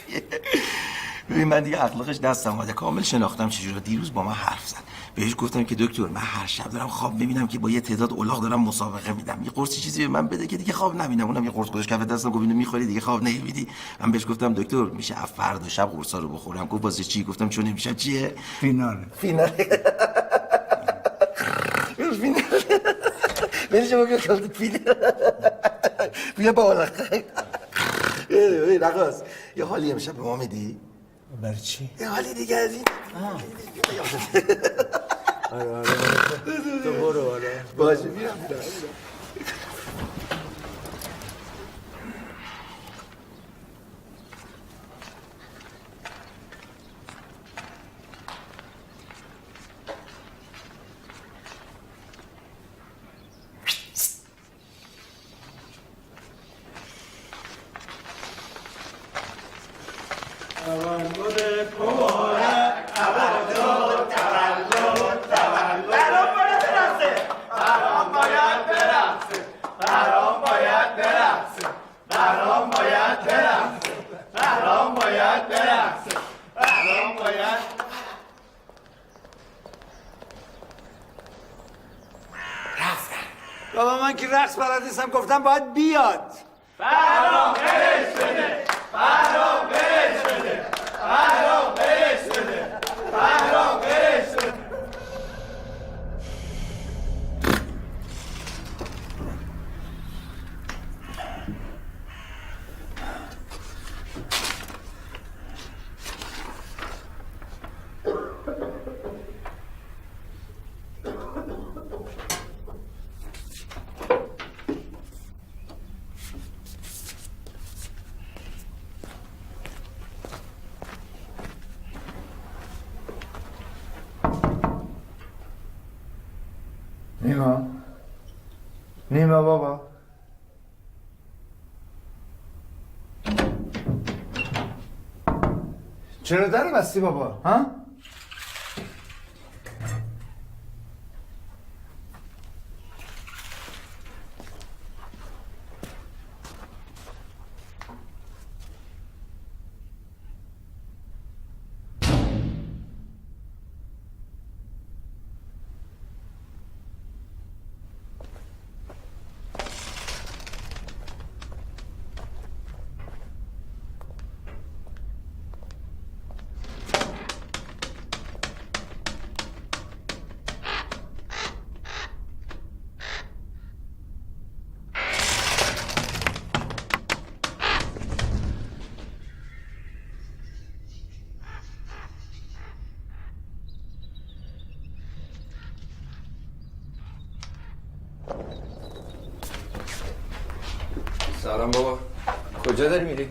ببین من دیگه اخلاقش دستم اومده، کامل شناختم چجوری. دیروز با من حرف زد. بهش گفتم که دکتر من هر شب دارم خواب میبینم که با یه تعداد الاغ دارم مسابقه میدم، یه قرص چیزی به من بده که دیگه خواب نبینم. اونم یه قرص گذاشت کف دستم گفت اینو میخوری دیگه خواب نمیبینی. من بهش گفتم دکتر میشه فردا شب قرصا رو بخورم؟ گفت واسه چی؟ گفتم چون امشب چیه؟ فینال. بری شما که خالد فینال. بیا بالا. رقاص یه حالی امشب به ما میدی؟ برای چی؟ یه حالی دیگه از این. آره تو برو آره باشه میرم بابا من که رقص بلد نیستم گفتم باید بیاد برام برش بده برام برش بده برام برش بده برام برش بده نیما بابا چرا در بستی بابا ها؟ سلام بابا کجا داری میری؟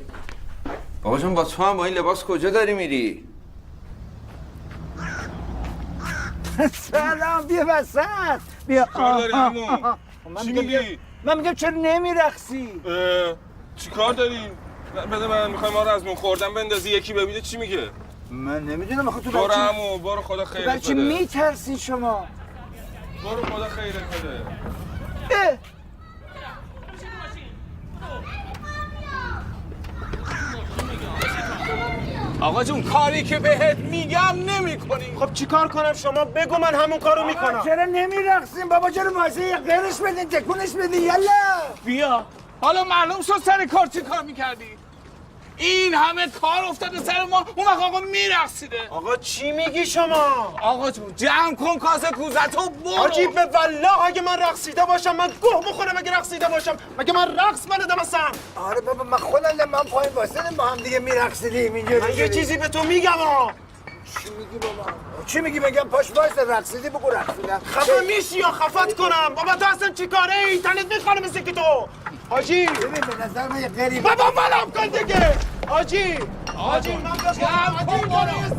بابا جان با تو هم با این لباس کجا داری میری؟ سلام بیا وسط بیا کار داری همون؟ چی میگی؟ من میگم چرا نمیرقصی؟ چی کار داری؟ بده من میخوای ما رو از مون خوردن بندازی یکی ببینه چی میگه؟ من نمیدونم آخه تو برو همون برو خدا خیرت بده چی میترسی شما؟ برو خدا خیرت بده آقا جون کاری که بهت میگم نمی کنی. خب چی کار کنم شما بگو من همون کارو میکنم. چرا نمیرقصیم بابا چرا واسه یه غیرش بدین تکونش بدین یلا بیا حالا معلوم شد سر کار چی کار میکردی؟ این همه کار افتاده سر ما اون وقت آقا میرقصیده. آقا چی میگی شما؟ آقا جون جمع کن کاسه کوزتو برو. حاجی به والله اگه من رقصیده باشم من گوه بخورم اگه رقصیده باشم مگه من رقص بلدم اصلا؟ آره بابا من خودم من پایین واسه با هم دیگه میرقصیدیم اینجوری. من یه چیزی به تو میگم ها. چی میگی بابا؟ چی میگی بگم پاش وایس رقصیدی بگو رقصیدم. خفه میشی یا خفت کنم؟ بابا تو اصلا چیکاره ای؟ تنت میخوانه مثل که تو. حاجی ببین به نظر من یه غریب بابا ولم کن دیگه. حاجی من جمع کن برو.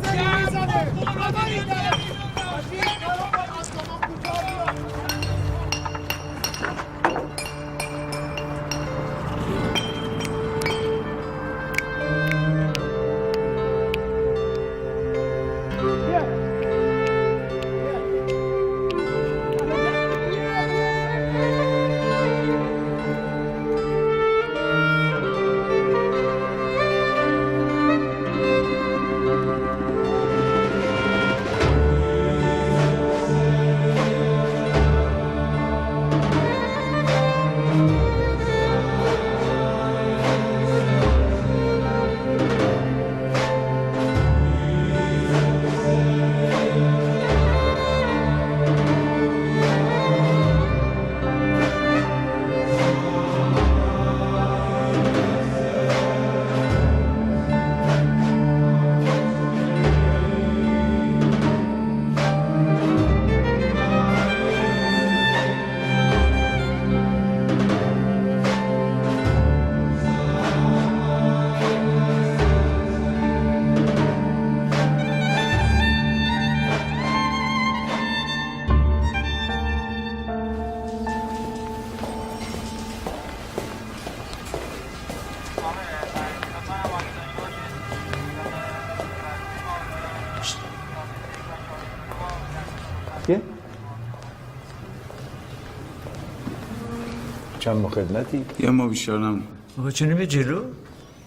چند ما خدمتی؟ یه ما بیشتر نمون. بابا چه نیمه جلو؟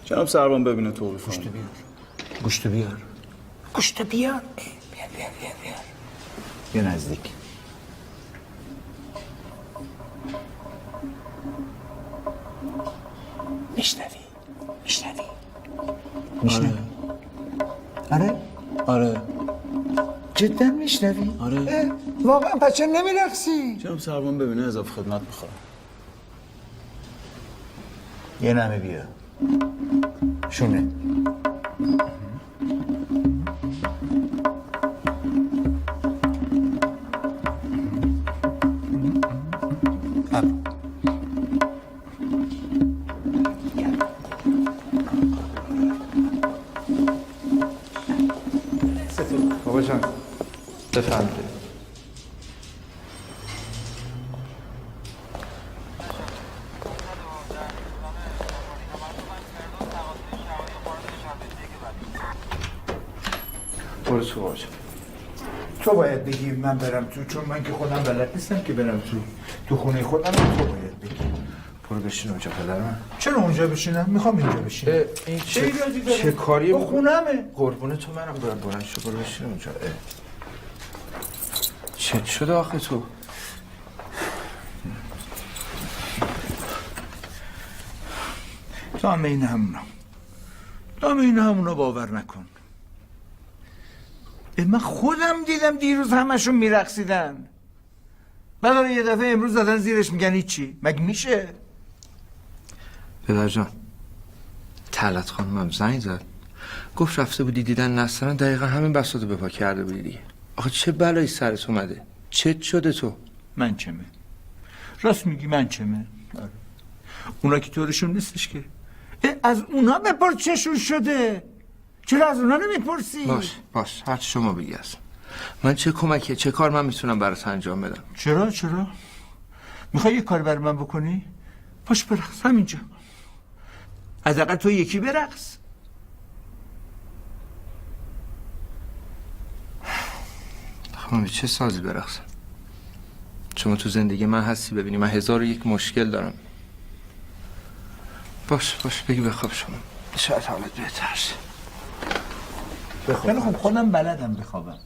جناب سروان ببینه توقیف گوشت بیار گوشت بیار گوشت بیار بیار بیا نزدیک میشنوی آره جدا میشنوی؟ آره واقعا پس چرا نمیرقصی؟ جناب سروان ببینه اضافه خدمت میخوام. یه نمه بیا شونه بابا جان بفهمید برو تو بابا جان. تو باید بگی من برم تو، چون من که خودم بلد نیستم که برم تو خونه خودم. تو باید بگی برو بشین اونجا پدرم. چرا اونجا بشینم؟ میخوام اینجا بشینم. این چه کاری؟ خونمه. قربون تو منم باید بلند شو برو بشین اونجا. چه شده آخه تو؟ تو همه این همونا باور نکن. من خودم دیدم دیروز همشون میرقصیدن. بعد یه دفعه امروز زدن زیرش میگن هیچی. مگه میشه؟ پدر جان طلعت خانمم زنگ زد گفت رفته بودی دیدن نسترن، دقیقا همین بساطو به پا کرده بودی دیگه. آخه چه بلایی سرت اومده؟ چه شده تو؟ من چمه؟ راست میگی من چمه؟ آره. اونا که طورشون نیستش که. از اونا بپرس چشون شده. چرا از اونا نمیپرسی؟ باش هر شما بگی هست. من چه کمکیه چه کار من میتونم برات انجام بدم؟ چرا؟ میخوای یه کار برای من بکنی؟ باش برقص همینجا. حداقل تو یکی برقص. خب من چه سازی برقصم؟ شما تو زندگی من هستی ببینی من 1001 مشکل دارم. باش بگی بخواب شما. شاید حالت بهتر شه. خیلی خوب خودم بلدم بخوابم.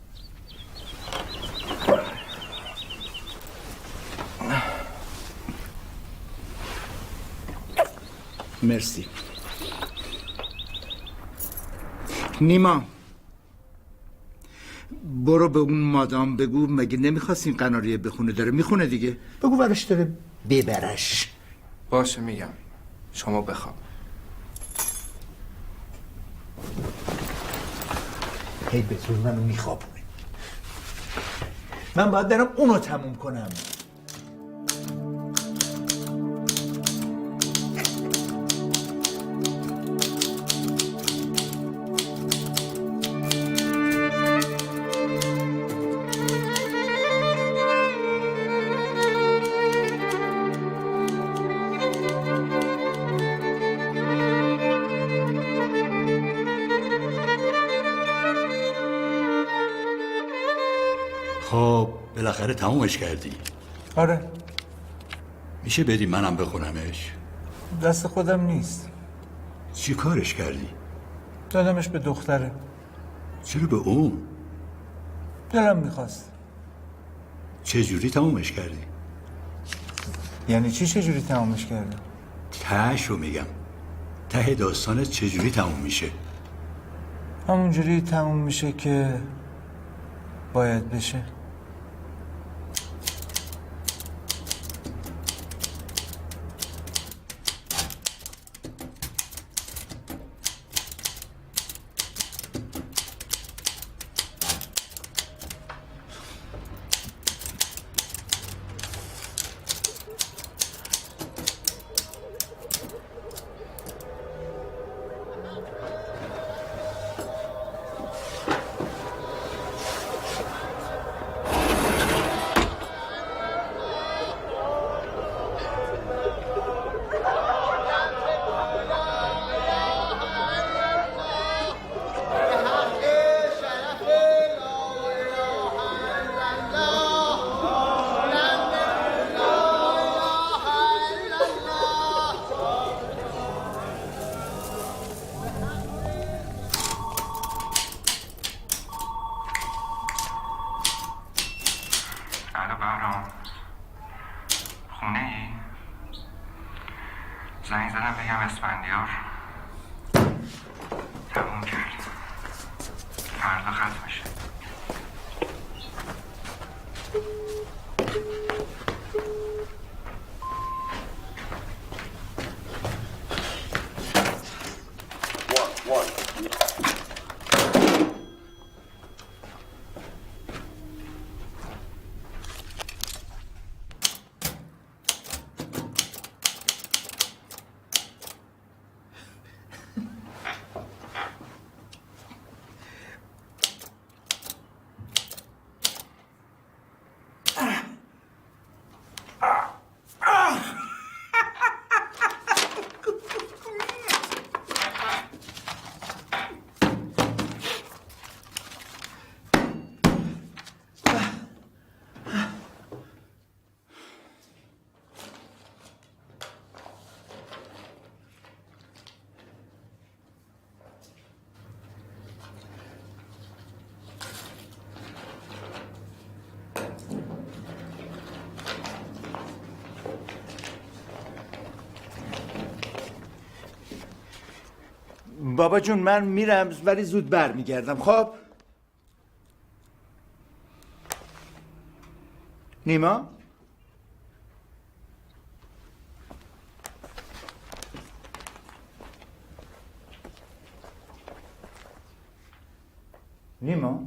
مرسی. نیما برو به اون مادام بگو مگه نمیخواست این قناریه بخونه، داره میخونه دیگه. بگو برش داره ببرش. باشه میگم شما بخواب. هی به طور منو میخوابونه. من باید برم اونو تموم کنم. خب بالاخره تمومش کردی. آره. میشه بدی منم بخونمش؟ دست خودم نیست. چی کارش کردی؟ دادمش به دختره. چرا به اون؟ دلم میخواست. چه جوری تمومش کردی؟ یعنی چه جوری تمومش کردم؟ تهش رو میگم. ته داستانت چه جوری تموم میشه؟ همون جوری تموم میشه که باید بشه. زنگ زدم بگم اسفندیار تموم کرد، فردا ختم میشه. بابا جون من میرم ولی زود برمیگردم. خب نیما نیما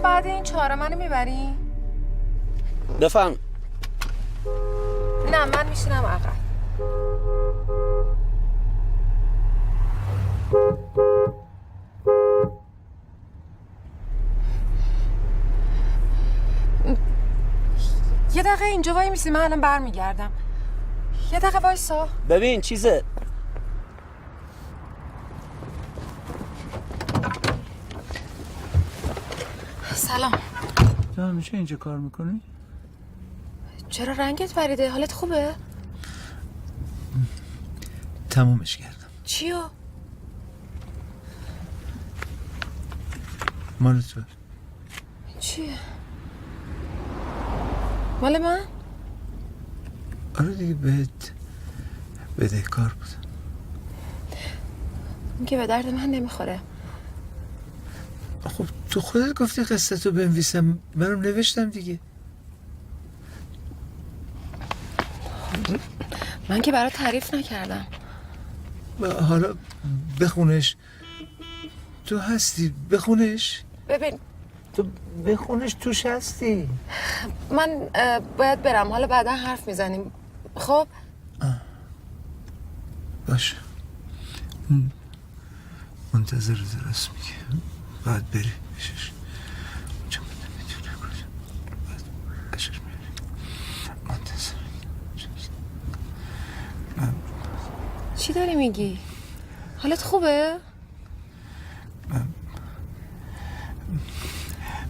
بعد این چهاره منو میبری؟ بفهم. نه من میشینم عقب. یه دقیقه اینجا وای میسی، من الان برمیگردم. یه دقیقه وایسا. ببین چیزه. سلام. تو همیشه اینجا کار میکنی؟ چرا رنگت پریده؟ حالت خوبه؟ تمومش کردم. چیو؟ مال تو. چیه؟ مال من؟ آره دیگه بهت بدهکار بودم. این که به درد من نمیخوره. خب تو خودت گفتی قصه تو بنویسم، منم نوشتم دیگه. من که برات تعریف نکردم. حالا بخونش. تو هستی بخونش. ببین تو بخونش، توش هستی. من باید برم، حالا بعدا حرف میزنیم. خب باشه. منتظر درست میگه. باید بری بشش. چون نمیتونه کجا. باید بشش میری. منتظر. چی داری میگی؟ حالت خوبه؟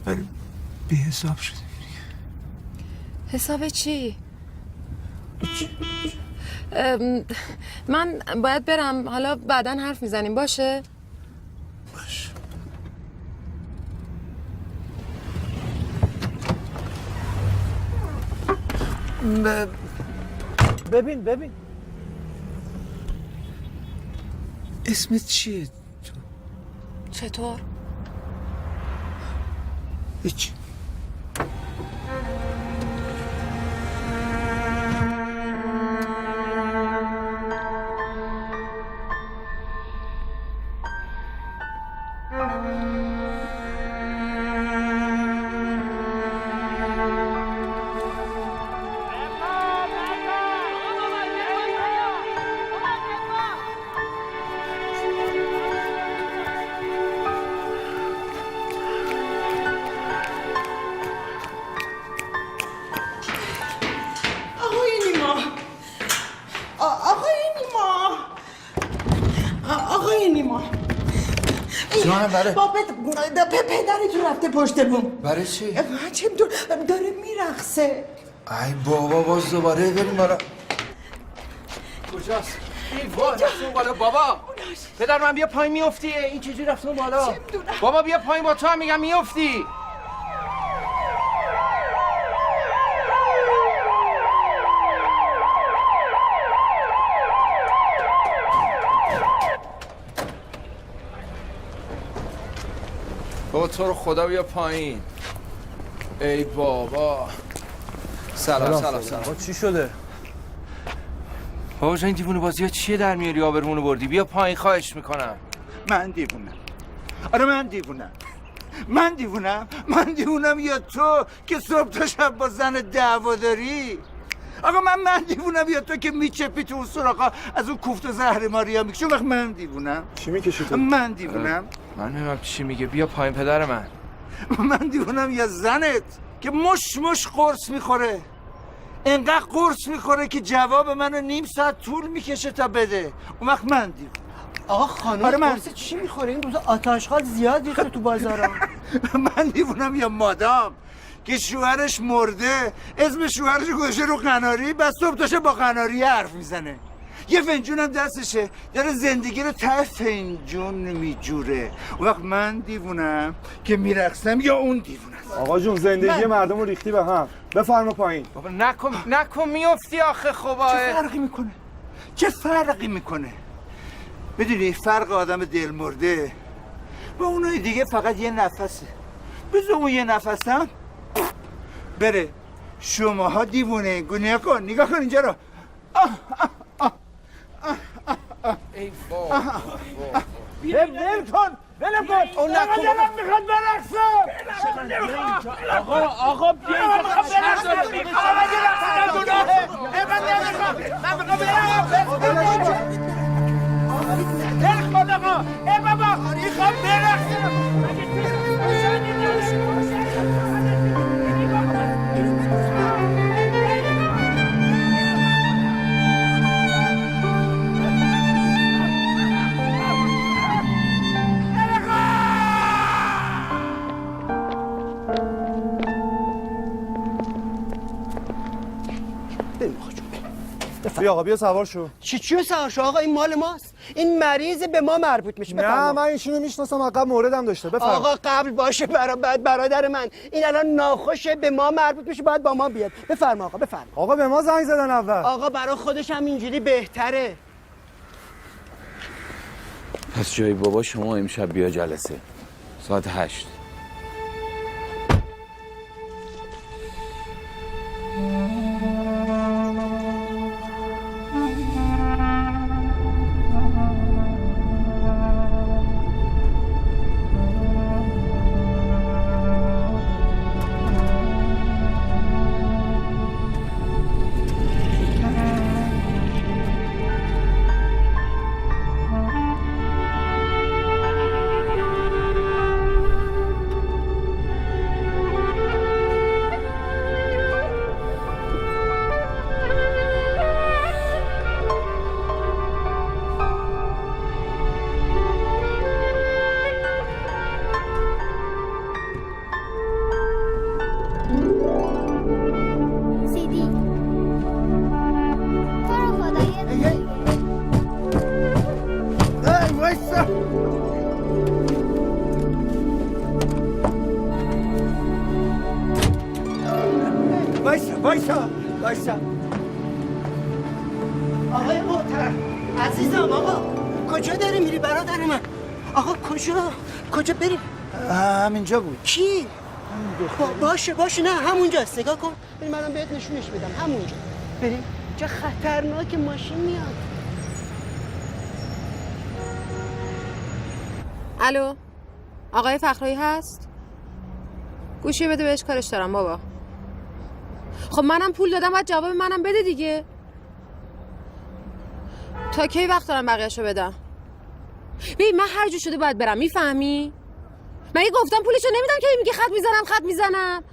ولی بی حساب شدیم دیگه. حساب چی؟ من باید برم، حالا بعدا حرف میزنیم. باشه؟ باشه. ببین اسمت چیه؟ چطور؟ هیچ. جان بله. بابا پدرتون رفته پشت بوم. برای چی؟ چه داره میرقصه. ای بابا باز دوباره بریم بالا. کجاست؟ رفتون بالا بابا. پدر من بیا پایین میافتی. این چجوری رفتون بالا؟ بابا بیا پایین با تو هم میگم میافتی. بابا تو رو خدا بیا پایین. ای بابا. سلام. چی شده؟ بابا جان این دیوونه بازی ها چیه در میاری آبرمونو بردی؟ بیا پایین خواهش میکنم. من دیوونم. آره من دیوونم یا تو که صبح تا شب با زن دعوا داری؟ آقا من دیوونم یا تو که میچپی تو اون سراغا از اون کوفت و زهر ماریا میکشی؟ وقت من دیوونم. چی میکشی تو؟ من دیوونم. من نمیدونم چی میگه. بیا پایین پدر من دیوونم یا زنت که مش قرص میخوره، انقدر قرص میخوره که جواب منو نیم ساعت طول میکشه تا بده. اون وقت من دیوونم. آقا خانم آره قرص چی میخوره؟ این روزا آتشخال زیاد ریخته تو بازارا. من دیوونم یا مادام که شوهرش مرده، اسم شوهرش گذاشته رو قناری، بس صبح تا شب با قناری حرف میزنه. یه فنجون هم دستشه داره زندگی رو ته فنجون میجوره. اون وقت من دیوونم که میرقصم یا اون دیوونه است؟ آقا جون زندگی مردم رو ریختی به هم. بفرما پایین. بابا نکن میافتی آخه. خب چه فرقی میکنه؟ بدونی فرق آدم دل مرده با اونای دیگه فقط یه نفسه. بذار اون یه نفس هم بره. شماها دیوونه گونه کن. نگاه کن اینجا رو. ای بابا. ول کن. اون نکن. دلم میخواد برقصم. آقا بیایید. بیا آقا بیا سوار شو. چیو سوار شو آقا؟ این مال ماست. این مریض به ما مربوط میشه. نه من ایشونو میشناسم. عقب موردم داشته. بفرما. آقا قبل باشه برادر من. این الان ناخوشه به ما مربوط میشه، باید با ما بیاد. بفرما آقا بفرما. آقا به ما زنگ زدن اول. آقا برای خودش هم اینجوری بهتره. پس جای بابا شما امشب بیا جلسه ساعت 8. وایسا. آقای محترم عزیزم، آقا کجا داری میری برادر من؟ آقا کجا بریم؟ همینجا بود. کی؟ باشه نه همونجاست. نگاه کن بریم، منم بهت نشونش میدم. همونجا بریم. چه خطرناک ماشین میاد. الو آقای فخرایی هست؟ گوشی بده بهش، کارش دارم بابا. خب منم پول دادم، باید جواب منم بده دیگه. تا کی وقت دارم بقیه‌شو بدم؟ ببین من هر جو شده باید برم، میفهمی؟ من یه گفتم پولشو نمیدم که میگه خط میزنم.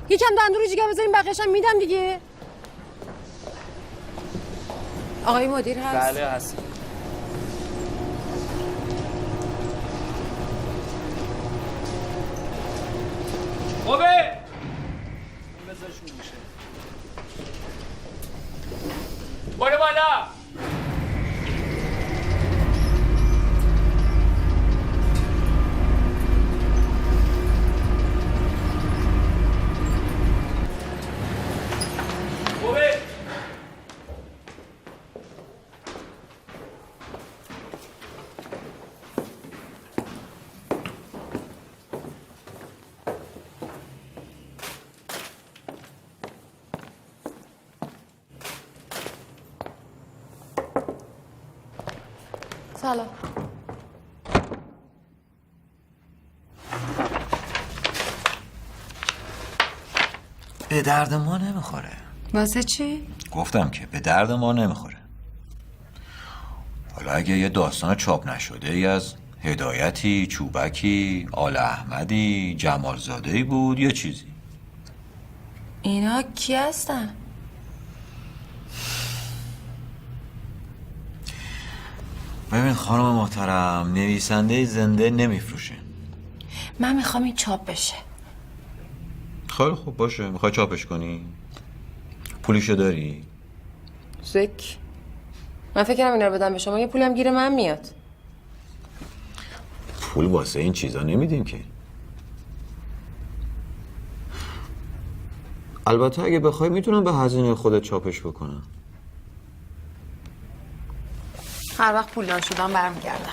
یکم دندون رو جیگر بذاریم بقیه‌شم میدم دیگه. آقای مدیر هست؟ بله هست. خوبه؟ برو بالا. خوبه؟ سلام. به درد ما نمیخوره. واسه چی؟ گفتم که به درد ما نمیخوره. حالا اگه یه داستان چاپ نشده ای از هدایتی، چوبکی، آل احمدی، جمالزاده‌ای بود یه چیزی. اینا کی هستن؟ ببین خانم محترم، نویسنده زنده نمیفروشه. من میخوام این چاپ بشه. خیلی خوب باشه، میخوای چاپش کنی؟ پولیشو داری؟ زک. من فکر کنم اینا رو بدم به شما، یه پولم گیر من میاد. پول واسه این چیزا نمیدیم که. البته اگه بخوای میتونم به هزینه خودت چاپش بکنم. هر وقت پولدار شدم برمیگردم.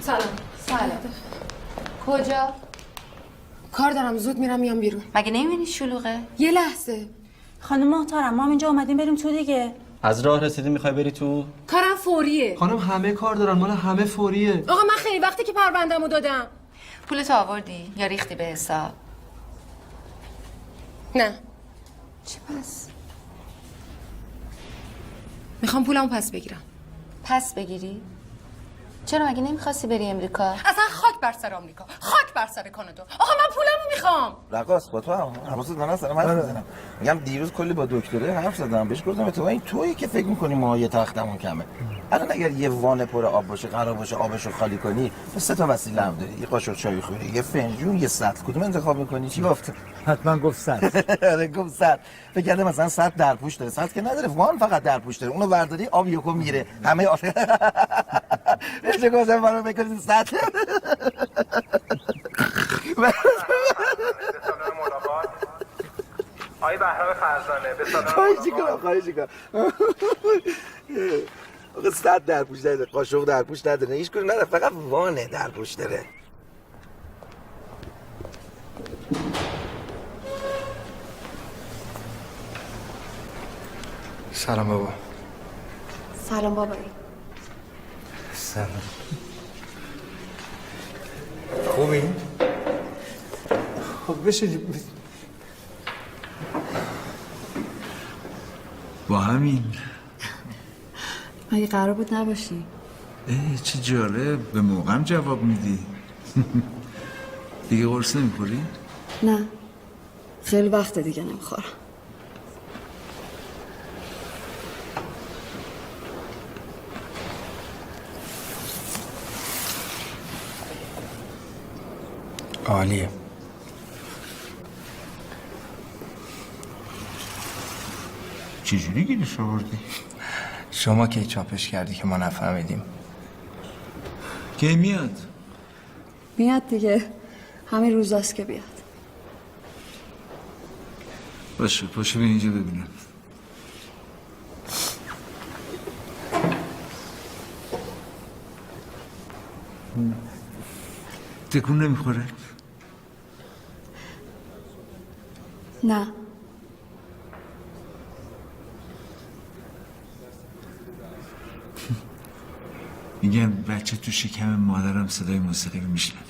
سلام. کجا؟ کار دارم، زود میرم میام بیرون. مگه نمیبینی شلوغه؟ یه لحظه. خانم محترم، ما اینجا اومدیم بریم تو دیگه. از راه رسیدی میخوای بری تو؟ کارم فوریه. خانم همه کار دارن، مال همه فوریه. آقا من خیلی وقتی که پرونده‌مو دادم. پولتو آوردی یا ریختی به حساب؟ نه. چی پس؟ میخوام پولمو پس بگیرم. پس بگیری؟ چرا مگه نمیخواستی بری امریکا؟ اصلا خاک بر سر آمریکا، خاک بر سر کانادا. آقا من پولمو میخوام. رقاص با تو هم حواست من هست، من حرف میزنم. میگم دیروز کلی با دکتره حرف زدم، بهش گفتم تو این تویی که فکر می‌کنی ما یه تختمون کمه. الان اگر یه وان پر آب باشه، قرار باشه آبشو خالی کنی، تو سه تا وسیله هم داری. یه قاشق چای خوری، یه فنجون، یه سطل. کدوم انتخاب می‌کنی؟ چی گفت؟ حتما گفت سطل. آره گفت سطل. فکر کردم مثلا سطل درپوش داره. سطل که نداره، وان فقط درپوش داره. اونو برداری آب یکو میره. همه چه گفتم منو بکنید سطل. آقای بهرام فرزانه به سلام. خواهش کنم. آقا سطل درپوش داره، قاشق درپوش نداره، هیچ کدوم نداره، فقط وانه درپوش داره. سلام بابا. سلام بابایی. سلام. خوبی؟ خب بشین. با همین. مگه قرار بود نباشی؟ چه جالب، به موقعم جواب میدی. دیگه قرص نمیخوری؟ نه، خیلی وقت دیگه نمیخورم. عالیه. چجوری گیرش آوردی؟ شما کی چاپش کردی که ما نفهمیدیم؟ کی میاد؟ میاد دیگه، همین روزاست که بیاد. باشه پاشو بیا اینجا ببینم. تکون نمیخوره؟ نه. میگم بچه تو شکم مادرم صدای موسیقی رو میشنوه.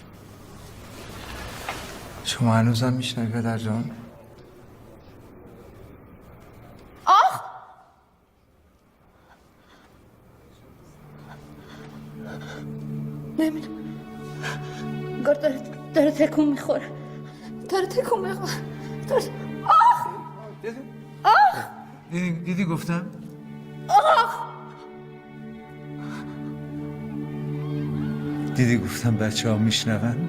شما هنوزم میشنوی پدر جان؟ آخ! نمیدونم. انگار داره تکون میخوره. داره تکون میخوره. آخ! آخ! دیدی گفتم؟ آخ! دیدی گفتم بچه ها میشنون؟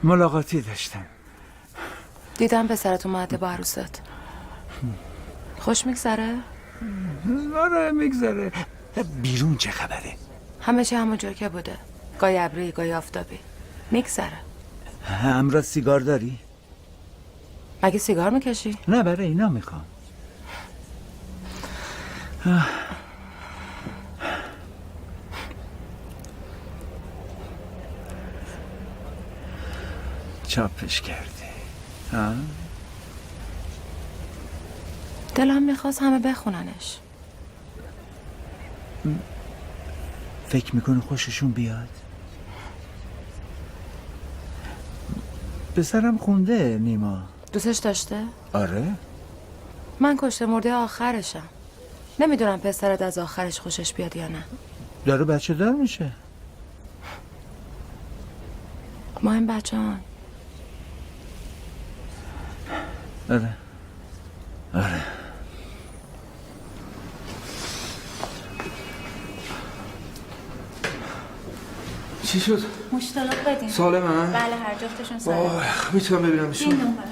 ملاقاتی داشتم. دیدم پسرت اومده با عروست. خوش میگذره؟ آره میگذره. بیرون چه خبره؟ همه چی همون جور که بوده. گاهی ابری گاهی آفتابی. میگذره. همراه سیگار داری؟ مگه سیگار میکشی؟ نه برای اینا میخوام. چاپش کردی. دلم میخواست همه بخوننش. فکر میکنی خوششون بیاد؟ پسرم خونده نیما. دوستش داشته؟ آره. من کشته مرده آخرشم. نمیدونم پسرت از آخرش خوشش بیاد یا نه. داره بچه دار میشه. ما این بچه هان. آره آره. چی شد؟ مشتلق بدین. سالمه؟ بله هر جفتشون سالمه. میتونم ببینم این نمره.